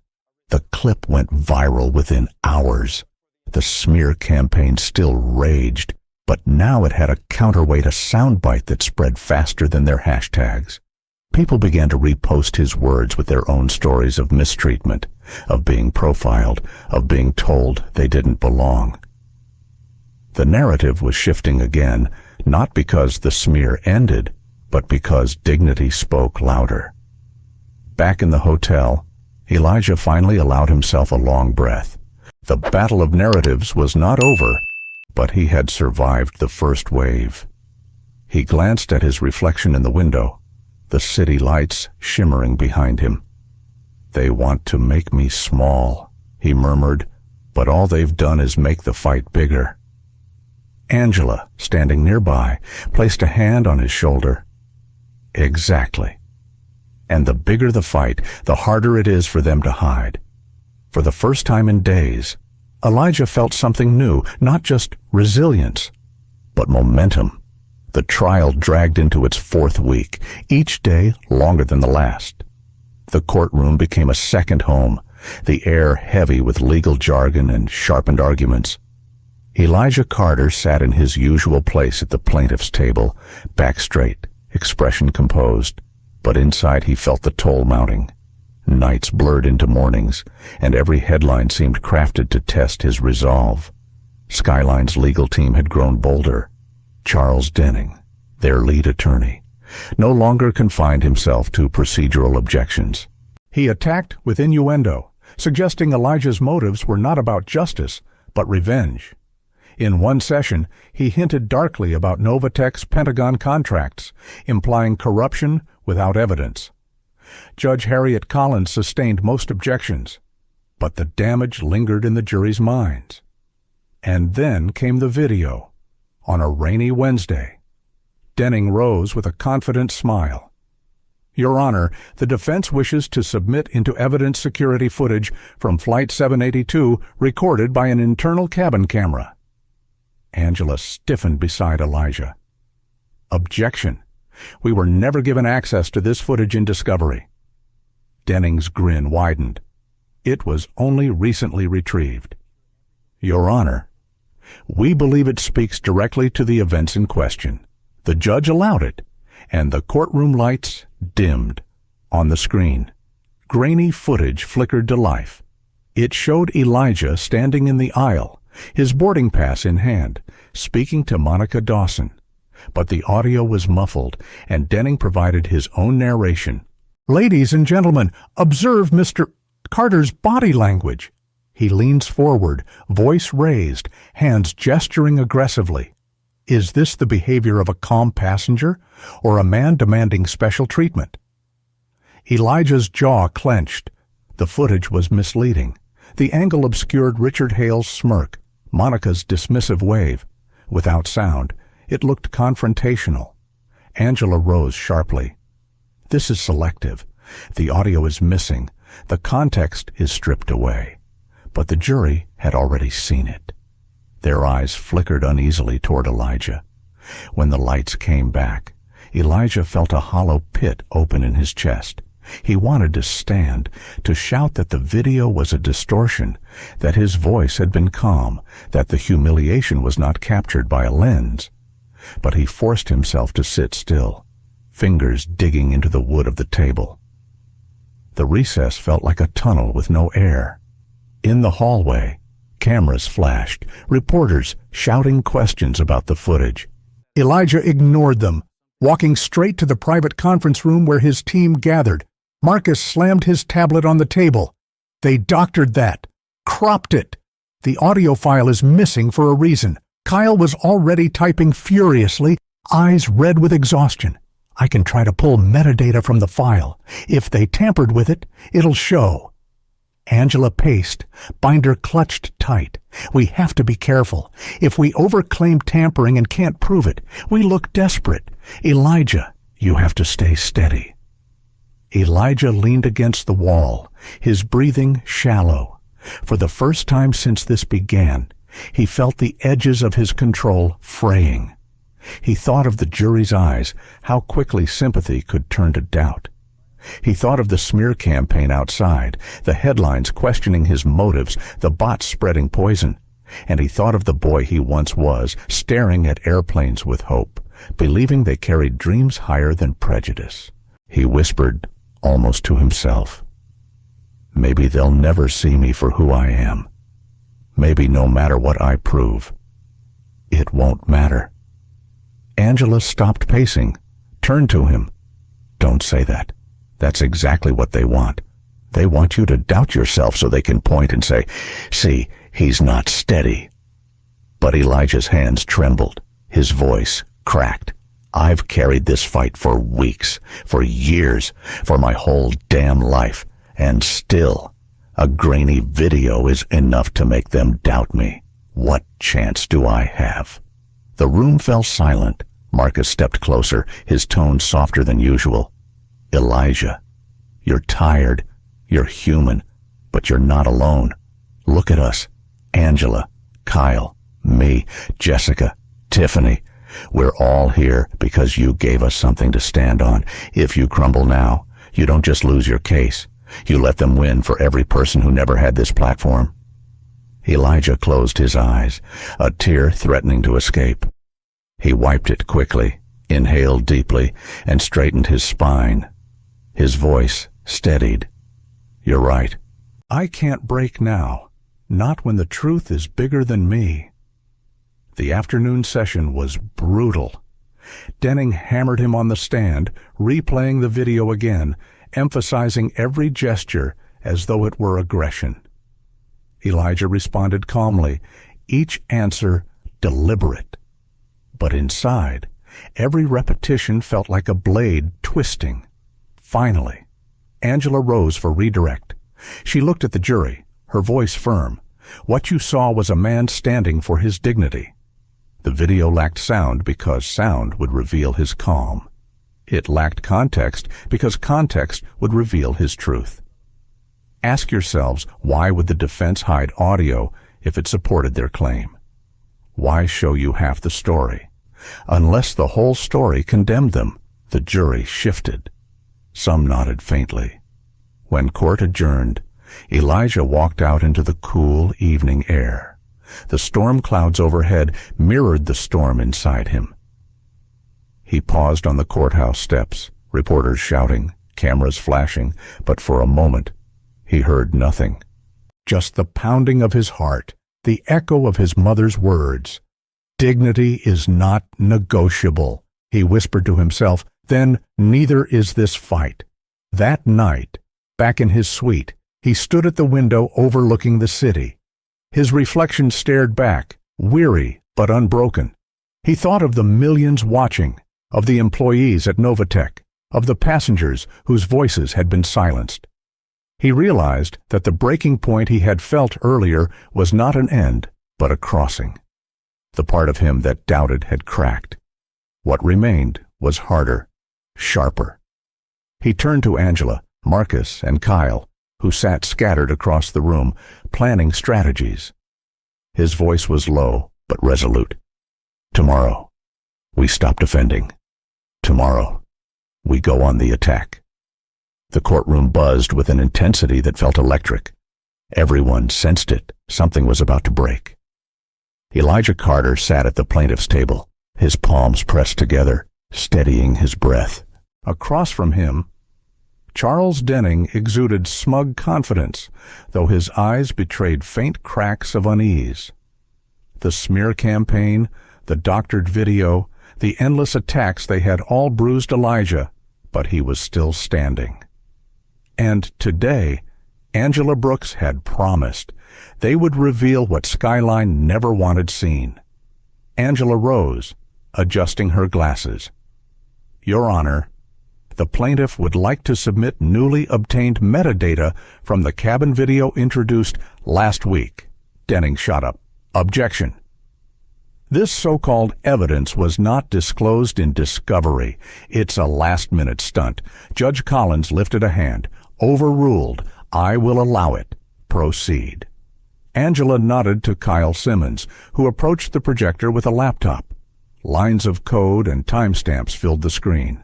The clip went viral within hours. The smear campaign still raged, but now it had a counterweight, a soundbite that spread faster than their hashtags. People began to repost his words with their own stories of mistreatment, of being profiled, of being told they didn't belong. The narrative was shifting again, not because the smear ended, but because dignity spoke louder. Back in the hotel, Elijah finally allowed himself a long breath. The battle of narratives was not over, but he had survived the first wave. He glanced at his reflection in the window, the city lights shimmering behind him. "They want to make me small," he murmured, "but all they've done is make the fight bigger." Angela, standing nearby, placed a hand on his shoulder. "Exactly. And the bigger the fight, the harder it is for them to hide." For the first time in days, Elijah felt something new, not just resilience, but momentum. The trial dragged into its fourth week, each day longer than the last. The courtroom became a second home, the air heavy with legal jargon and sharpened arguments. Elijah Carter sat in his usual place at the plaintiff's table, back straight, expression composed, but inside he felt the toll mounting. Nights blurred into mornings, and every headline seemed crafted to test his resolve. Skyline's legal team had grown bolder. Charles Denning, their lead attorney, no longer confined himself to procedural objections. He attacked with innuendo, suggesting Elijah's motives were not about justice, but revenge. In one session, he hinted darkly about Novatech's Pentagon contracts, implying corruption without evidence. Judge Harriet Collins sustained most objections, but the damage lingered in the jury's minds. And then came the video. On a rainy Wednesday, Denning rose with a confident smile. "Your Honor, the defense wishes to submit into evidence security footage from Flight 782 recorded by an internal cabin camera." Angela stiffened beside Elijah. "Objection. We were never given access to this footage in discovery." Denning's grin widened. "It was only recently retrieved." "Your Honor, we believe it speaks directly to the events in question. The judge allowed it, and the courtroom lights dimmed. On the screen, grainy footage flickered to life. It showed Elijah standing in the aisle, his boarding pass in hand, speaking to Monica Dawson. But the audio was muffled, and Denning provided his own narration. "Ladies and gentlemen, observe Mr. Carter's body language." He leans forward, voice raised, hands gesturing aggressively. Is this the behavior of a calm passenger, or a man demanding special treatment? Elijah's jaw clenched. The footage was misleading. The angle obscured Richard Hale's smirk, Monica's dismissive wave. Without sound, it looked confrontational. Angela rose sharply. "This is selective. The audio is missing. The context is stripped away." But the jury had already seen it. Their eyes flickered uneasily toward Elijah. When the lights came back, Elijah felt a hollow pit open in his chest. He wanted to stand, to shout that the video was a distortion, that his voice had been calm, that the humiliation was not captured by a lens. But he forced himself to sit still, fingers digging into the wood of the table. The recess felt like a tunnel with no air. In the hallway, cameras flashed, reporters shouting questions about the footage. Elijah ignored them, walking straight to the private conference room where his team gathered. Marcus slammed his tablet on the table. "They doctored that, cropped it. The audio file is missing for a reason." Kyle was already typing furiously, eyes red with exhaustion. "I can try to pull metadata from the file. If they tampered with it, it'll show." Angela paced, binder clutched tight. "We have to be careful. If we overclaim tampering and can't prove it, we look desperate. Elijah, you have to stay steady." Elijah leaned against the wall, his breathing shallow. For the first time since this began, he felt the edges of his control fraying. He thought of the jury's eyes, how quickly sympathy could turn to doubt. He thought of the smear campaign outside, the headlines questioning his motives, the bots spreading poison. And he thought of the boy he once was, staring at airplanes with hope, believing they carried dreams higher than prejudice. He whispered, almost to himself, "Maybe they'll never see me for who I am. Maybe no matter what I prove, it won't matter." Angela stopped pacing, turned to him. "Don't say that. That's exactly what they want. They want you to doubt yourself so they can point and say, 'See, he's not steady.'" But Elijah's hands trembled. His voice cracked. "I've carried this fight for weeks, for years, for my whole damn life, and still, a grainy video is enough to make them doubt me. What chance do I have?" The room fell silent. Marcus stepped closer, his tone softer than usual. "Elijah, you're tired. You're human, but you're not alone. Look at us. Angela, Kyle, me, Jessica, Tiffany. We're all here because you gave us something to stand on. If you crumble now, you don't just lose your case. You let them win for every person who never had this platform." Elijah closed his eyes, a tear threatening to escape. He wiped it quickly, inhaled deeply, and straightened his spine. His voice steadied. "You're right. I can't break now, not when the truth is bigger than me." The afternoon session was brutal. Denning hammered him on the stand, replaying the video again, emphasizing every gesture as though it were aggression. Elijah responded calmly, each answer deliberate. But inside, every repetition felt like a blade twisting. Finally, Angela rose for redirect. She looked at the jury, her voice firm. What you saw was a man standing for his dignity. The video lacked sound because sound would reveal his calm. It lacked context because context would reveal his truth. Ask yourselves, why would the defense hide audio if it supported their claim? Why show you half the story? Unless the whole story condemned them, the jury shifted. Some nodded faintly. When court adjourned, Elijah walked out into the cool evening air. The storm clouds overhead mirrored the storm inside him. He paused on the courthouse steps, reporters shouting, cameras flashing, but for a moment he heard nothing. Just the pounding of his heart, the echo of his mother's words. "Dignity is not negotiable," he whispered to himself. "Then neither is this fight." That night, back in his suite, he stood at the window overlooking the city. His reflection stared back, weary but unbroken. He thought of the millions watching, of the employees at Novatech, of the passengers whose voices had been silenced. He realized that the breaking point he had felt earlier was not an end, but a crossing. The part of him that doubted had cracked. What remained was harder, sharper. He turned to Angela, Marcus, and Kyle, who sat scattered across the room, planning strategies. His voice was low, but resolute. "Tomorrow, we stop defending. Tomorrow, we go on the attack." The courtroom buzzed with an intensity that felt electric. Everyone sensed it. Something was about to break. Elijah Carter sat at the plaintiff's table, his palms pressed together, steadying his breath. Across from him, Charles Denning exuded smug confidence, though his eyes betrayed faint cracks of unease. The smear campaign, the doctored video, the endless attacks, they had all bruised Elijah, but he was still standing. And today, Angela Brooks had promised they would reveal what Skyline never wanted seen. Angela rose, adjusting her glasses. "Your Honor, the plaintiff would like to submit newly obtained metadata from the cabin video introduced last week." Denning shot up. "Objection." This so-called evidence was not disclosed in discovery. It's a last-minute stunt. Judge Collins lifted a hand. "Overruled. I will allow it. Proceed." Angela nodded to Kyle Simmons, who approached the projector with a laptop. Lines of code and timestamps filled the screen.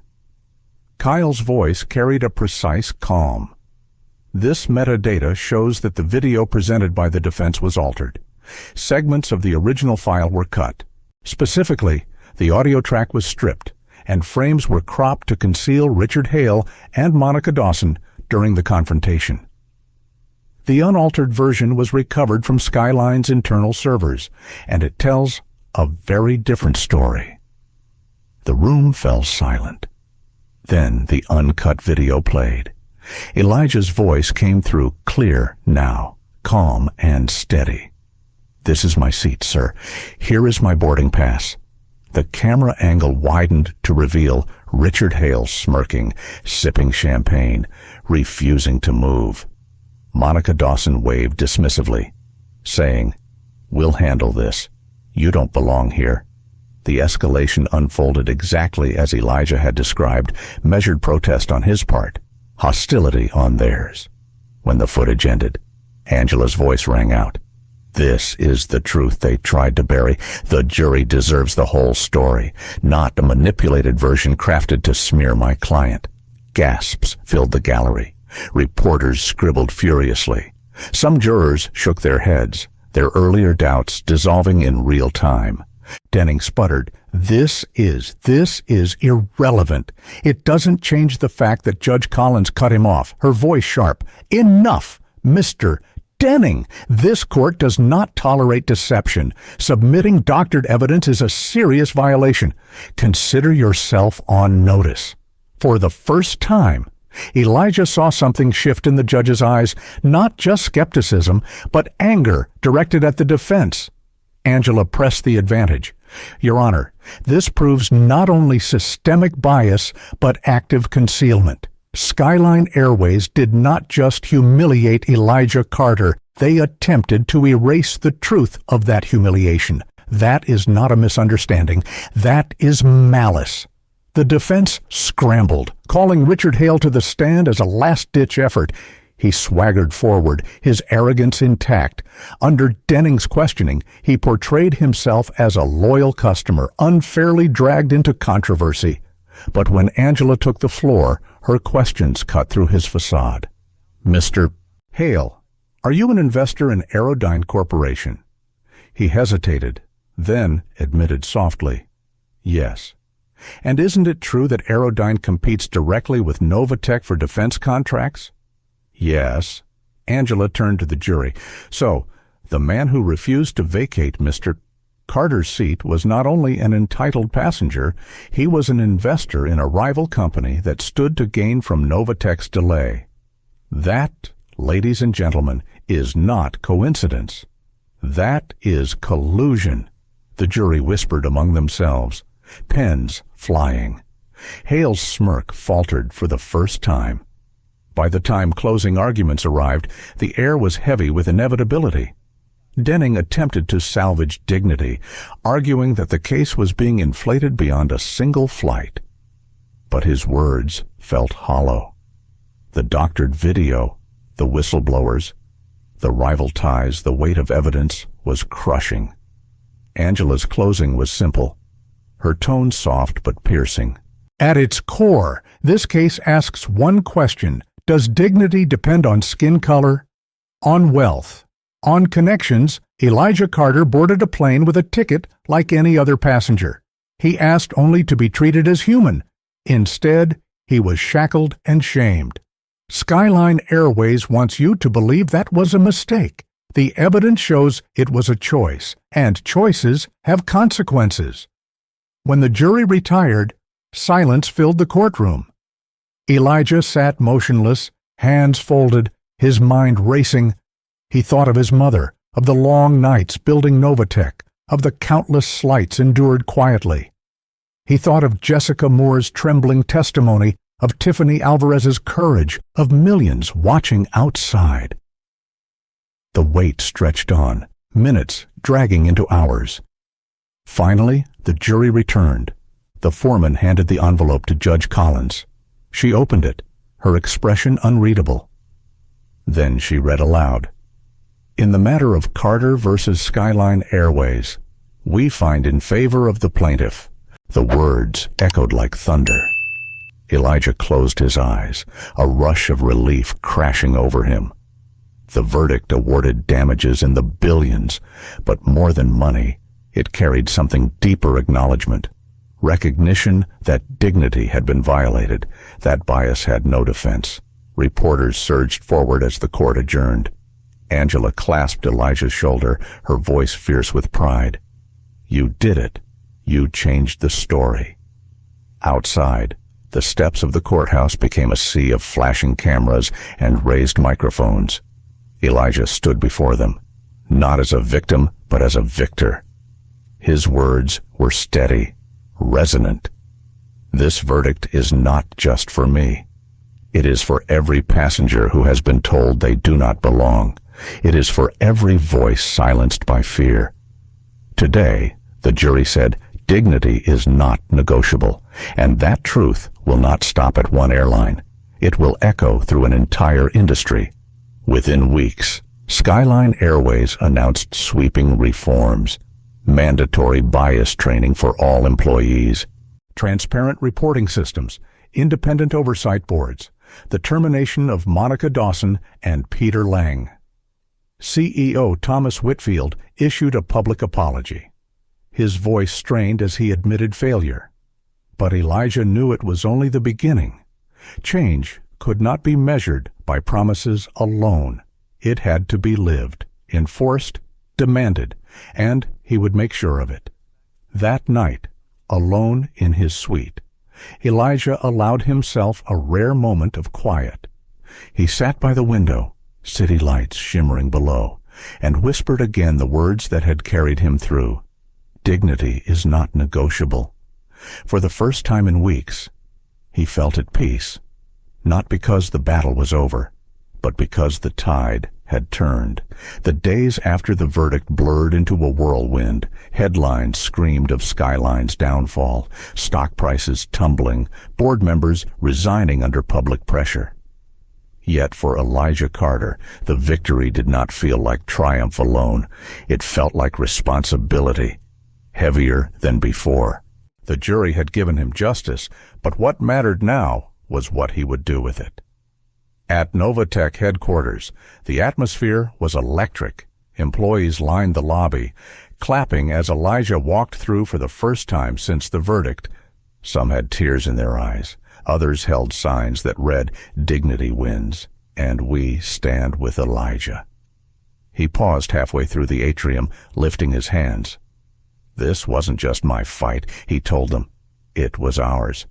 Kyle's voice carried a precise calm. This metadata shows that the video presented by the defense was altered. Segments of the original file were cut. Specifically, the audio track was stripped, and frames were cropped to conceal Richard Hale and Monica Dawson during the confrontation. The unaltered version was recovered from Skyline's internal servers, and it tells a very different story. The room fell silent. Then the uncut video played. Elijah's voice came through clear now, calm and steady. "This is my seat, sir. Here is my boarding pass." The camera angle widened to reveal Richard Hale smirking, sipping champagne, refusing to move. Monica Dawson waved dismissively, saying, "We'll handle this. You don't belong here." The escalation unfolded exactly as Elijah had described, measured protest on his part, hostility on theirs. When the footage ended, Angela's voice rang out. "This is the truth they tried to bury. The jury deserves the whole story, not a manipulated version crafted to smear my client." Gasps filled the gallery. Reporters scribbled furiously. Some jurors shook their heads, their earlier doubts dissolving in real time. Denning sputtered, This is irrelevant. It doesn't change the fact that Judge Collins cut him off, her voice sharp. Enough, Mr. Denning. This court does not tolerate deception. Submitting doctored evidence is a serious violation. Consider yourself on notice. For the first time, Elijah saw something shift in the judge's eyes, not just skepticism, but anger directed at the defense. Angela pressed the advantage. "Your Honor, this proves not only systemic bias, but active concealment. Skyline Airways did not just humiliate Elijah Carter. They attempted to erase the truth of that humiliation. That is not a misunderstanding. That is malice." The defense scrambled, calling Richard Hale to the stand as a last-ditch effort. He swaggered forward, his arrogance intact. Under Denning's questioning, he portrayed himself as a loyal customer, unfairly dragged into controversy. But when Angela took the floor, her questions cut through his facade. "Mr. Hale, are you an investor in Airline Corporation?" He hesitated, then admitted softly, "Yes." "And isn't it true that Airline competes directly with Novatech for defense contracts?" "Yes." Angela turned to the jury. "So, the man who refused to vacate Mr. Carter's seat was not only an entitled passenger, he was an investor in a rival company that stood to gain from Novatech's delay. That, ladies and gentlemen, is not coincidence. That is collusion," the jury whispered among themselves, pens flying. Hale's smirk faltered for the first time. By the time closing arguments arrived, the air was heavy with inevitability. Denning attempted to salvage dignity, arguing that the case was being inflated beyond a single flight. But his words felt hollow. The doctored video, the whistleblowers, the rival ties, the weight of evidence was crushing. Angela's closing was simple, her tone soft but piercing. At its core, this case asks one question: does dignity depend on skin color? On wealth? On connections? Elijah Carter boarded a plane with a ticket like any other passenger. He asked only to be treated as human. Instead, he was shackled and shamed. Skyline Airways wants you to believe that was a mistake. The evidence shows it was a choice, and choices have consequences. When the jury retired, silence filled the courtroom. Elijah sat motionless, hands folded, his mind racing. He thought of his mother, of the long nights building Novatech, of the countless slights endured quietly. He thought of Jessica Moore's trembling testimony, of Tiffany Alvarez's courage, of millions watching outside. The wait stretched on, minutes dragging into hours. Finally, the jury returned. The foreman handed the envelope to Judge Collins. She opened it, her expression unreadable. Then she read aloud. "In the matter of Carter versus Skyline Airways, we find in favor of the plaintiff." The words echoed like thunder. Elijah closed his eyes, a rush of relief crashing over him. The verdict awarded damages in the billions, but more than money, it carried something deeper: acknowledgement, recognition that dignity had been violated, that bias had no defense. Reporters surged forward as the court adjourned. Angela clasped Elijah's shoulder, her voice fierce with pride. "You did it. You changed the story." Outside, the steps of the courthouse became a sea of flashing cameras and raised microphones. Elijah stood before them, not as a victim, but as a victor. His words were steady, resonant. "This verdict is not just for me. It is for every passenger who has been told they do not belong. It is for every voice silenced by fear." Today, the jury said, dignity is not negotiable, and that truth will not stop at one airline. It will echo through an entire industry. Within weeks, Skyline Airways announced sweeping reforms: mandatory bias training for all employees, transparent reporting systems, independent oversight boards, the termination of Monica Dawson and Peter Lang. CEO Thomas Whitfield issued a public apology. His voice strained as he admitted failure. But Elijah knew it was only the beginning. Change could not be measured by promises alone. It had to be lived, enforced, demanded, and he would make sure of it. That night, alone in his suite, Elijah allowed himself a rare moment of quiet. He sat by the window, city lights shimmering below, and whispered again the words that had carried him through. Dignity is not negotiable. For the first time in weeks, he felt at peace, not because the battle was over, but because the tide had turned. The days after the verdict blurred into a whirlwind. Headlines screamed of Skyline's downfall, stock prices tumbling, board members resigning under public pressure. Yet for Elijah Carter, the victory did not feel like triumph alone. It felt like responsibility, heavier than before. The jury had given him justice, but what mattered now was what he would do with it. At Novatech headquarters, the atmosphere was electric. Employees lined the lobby, clapping as Elijah walked through for the first time since the verdict. Some had tears in their eyes. Others held signs that read, "Dignity wins, and we stand with Elijah." He paused halfway through the atrium, lifting his hands. "This wasn't just my fight," he told them. "It was ours.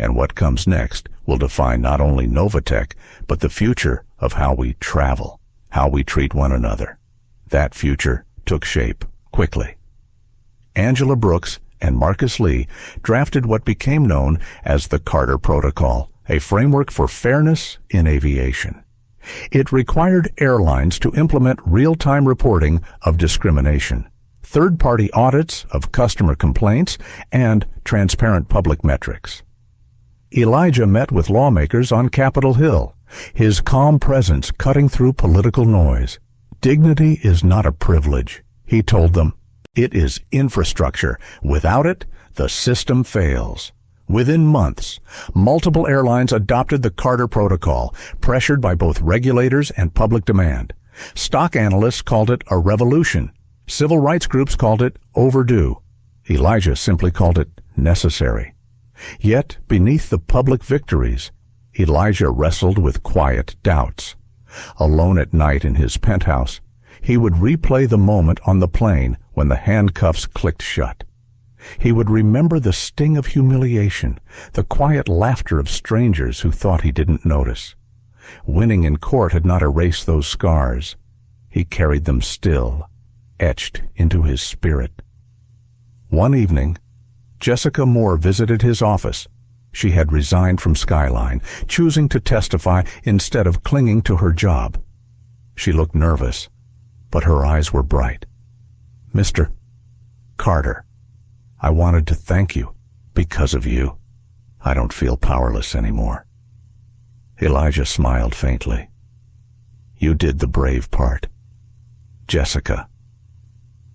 And what comes next will define not only Novatech, but the future of how we travel, how we treat one another." That future took shape quickly. Angela Brooks and Marcus Lee drafted what became known as the Carter Protocol, a framework for fairness in aviation. It required airlines to implement real-time reporting of discrimination, third-party audits of customer complaints, and transparent public metrics. Elijah met with lawmakers on Capitol Hill, his calm presence cutting through political noise. "Dignity is not a privilege," he told them. "It is infrastructure. Without it, the system fails." Within months, multiple airlines adopted the Carter Protocol, pressured by both regulators and public demand. Stock analysts called it a revolution. Civil rights groups called it overdue. Elijah simply called it necessary. Yet, beneath the public victories, Elijah wrestled with quiet doubts. Alone at night in his penthouse, he would replay the moment on the plane when the handcuffs clicked shut. He would remember the sting of humiliation, the quiet laughter of strangers who thought he didn't notice. Winning in court had not erased those scars. He carried them still, etched into his spirit. One evening, Jessica Moore visited his office. She had resigned from Skyline, choosing to testify instead of clinging to her job. She looked nervous, but her eyes were bright. "Mr. Carter, I wanted to thank you. Because of you, I don't feel powerless anymore." Elijah smiled faintly. "You did the brave part. Jessica,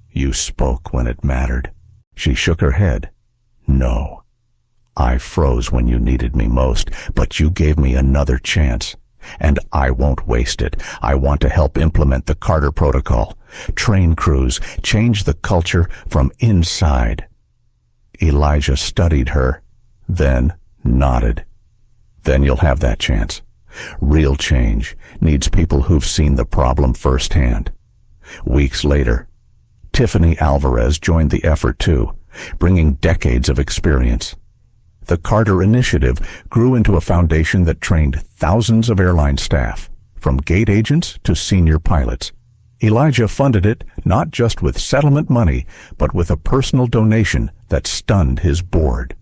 you spoke when it mattered." She shook her head. "No, I froze when you needed me most, but you gave me another chance. And I won't waste it. I want to help implement the Carter Protocol, train crews, change the culture from inside. Elijah studied her, then nodded. Then you'll have that chance. Real change needs people who've seen the problem firsthand. Weeks later, Tiffany Alvarez joined the effort too, bringing decades of experience. The Carter Initiative grew into a foundation that trained thousands of airline staff, from gate agents to senior pilots. Elijah funded it not just with settlement money, but with a personal donation that stunned his board.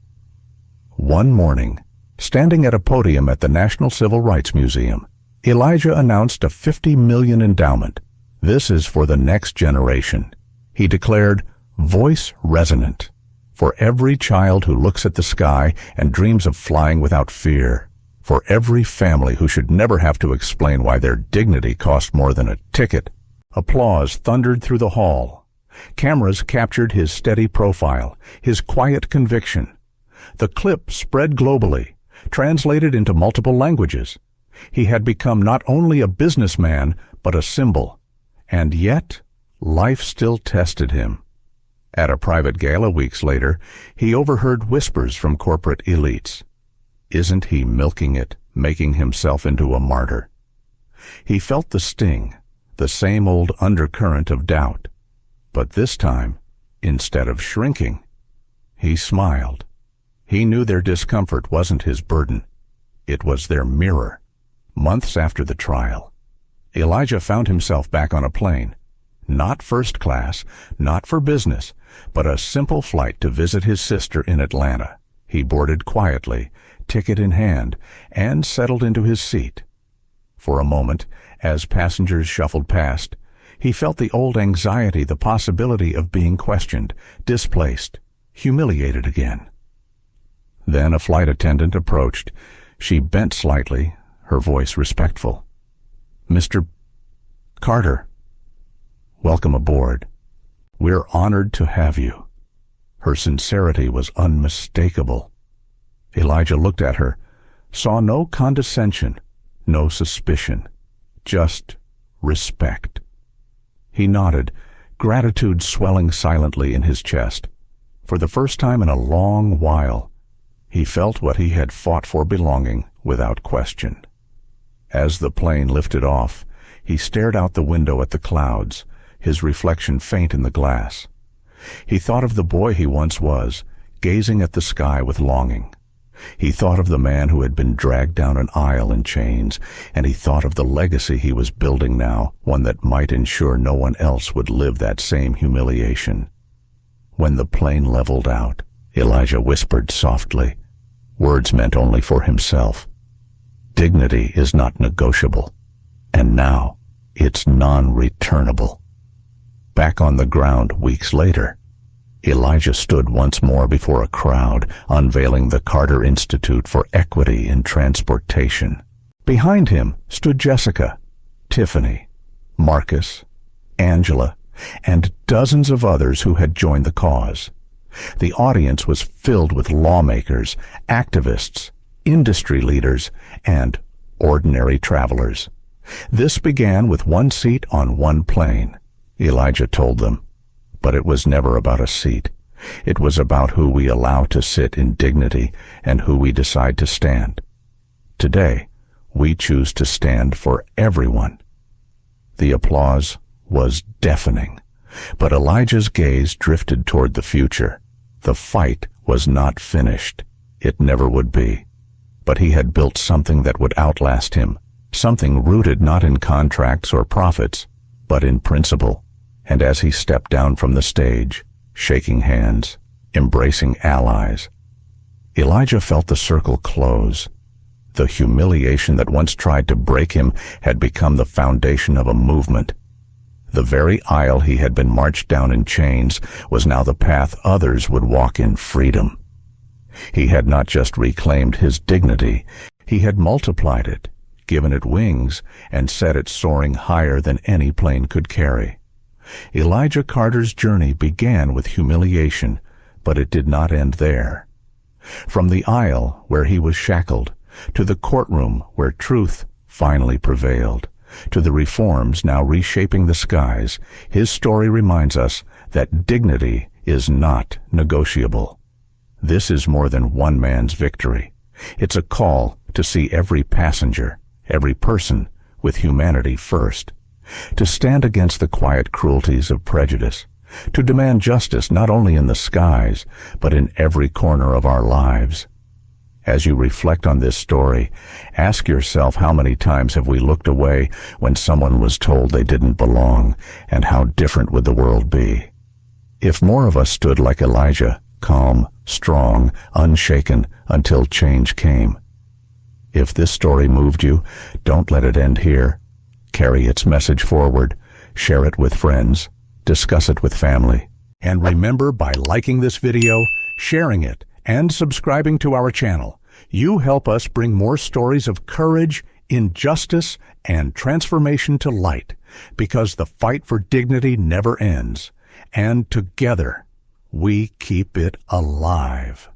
One morning, standing at a podium at the National Civil Rights Museum, Elijah announced a $50 million endowment. This is for the next generation. He declared, voice resonant, for every child who looks at the sky and dreams of flying without fear, for every family who should never have to explain why their dignity cost more than a ticket. Applause thundered through the hall. Cameras captured his steady profile, his quiet conviction. The clip spread globally, translated into multiple languages. He had become not only a businessman, but a symbol. And yet, life still tested him. At a private gala weeks later, he overheard whispers from corporate elites. Isn't he milking it, making himself into a martyr? He felt the sting, the same old undercurrent of doubt. But this time, instead of shrinking, he smiled. He knew their discomfort wasn't his burden. It was their mirror. Months after the trial, Elijah found himself back on a plane. Not first class, not for business, but a simple flight to visit his sister in Atlanta. He boarded quietly, ticket in hand, and settled into his seat. For a moment, as passengers shuffled past, he felt the old anxiety, the possibility of being questioned, displaced, humiliated again. Then a flight attendant approached. She bent slightly, her voice respectful. Mr. Carter, welcome aboard. We're honored to have you. Her sincerity was unmistakable. Elijah looked at her, saw no condescension, no suspicion, just respect. He nodded, gratitude swelling silently in his chest. For the first time in a long while, he felt what he had fought for, belonging without question. As the plane lifted off, he stared out the window at the clouds, his reflection faint in the glass. He thought of the boy he once was, gazing at the sky with longing. He thought of the man who had been dragged down an aisle in chains, and he thought of the legacy he was building now, one that might ensure no one else would live that same humiliation. When the plane leveled out, Elijah whispered softly, words meant only for himself. Dignity is not negotiable, and now it's non-returnable. Back on the ground weeks later, Elijah stood once more before a crowd, unveiling the Carter Institute for Equity in Transportation. Behind him stood Jessica, Tiffany, Marcus, Angela, and dozens of others who had joined the cause. The audience was filled with lawmakers, activists, industry leaders, and ordinary travelers. This began with one seat on one plane, Elijah told them. But it was never about a seat. It was about who we allow to sit in dignity and who we decide to stand. Today, we choose to stand for everyone. The applause was deafening, but Elijah's gaze drifted toward the future. The fight was not finished. It never would be. But he had built something that would outlast him, something rooted not in contracts or profits, but in principle. And as he stepped down from the stage, shaking hands, embracing allies, Elijah felt the circle close. The humiliation that once tried to break him had become the foundation of a movement. The very aisle he had been marched down in chains was now the path others would walk in freedom. He had not just reclaimed his dignity, he had multiplied it, given it wings, and set it soaring higher than any plane could carry. Elijah Carter's journey began with humiliation, but it did not end there. From the aisle where he was shackled, to the courtroom where truth finally prevailed, to the reforms now reshaping the skies, his story reminds us that dignity is not negotiable. This is more than one man's victory. It's a call to see every passenger, every person, with humanity first, to stand against the quiet cruelties of prejudice, to demand justice not only in the skies, but in every corner of our lives. As you reflect on this story, ask yourself, how many times have we looked away when someone was told they didn't belong, and how different would the world be? If more of us stood like Elijah, calm, strong, unshaken, until change came. If this story moved you, don't let it end here. Carry its message forward, share it with friends, discuss it with family. And remember, by liking this video, sharing it, and subscribing to our channel, you help us bring more stories of courage, injustice, and transformation to light, because the fight for dignity never ends, and together we keep it alive.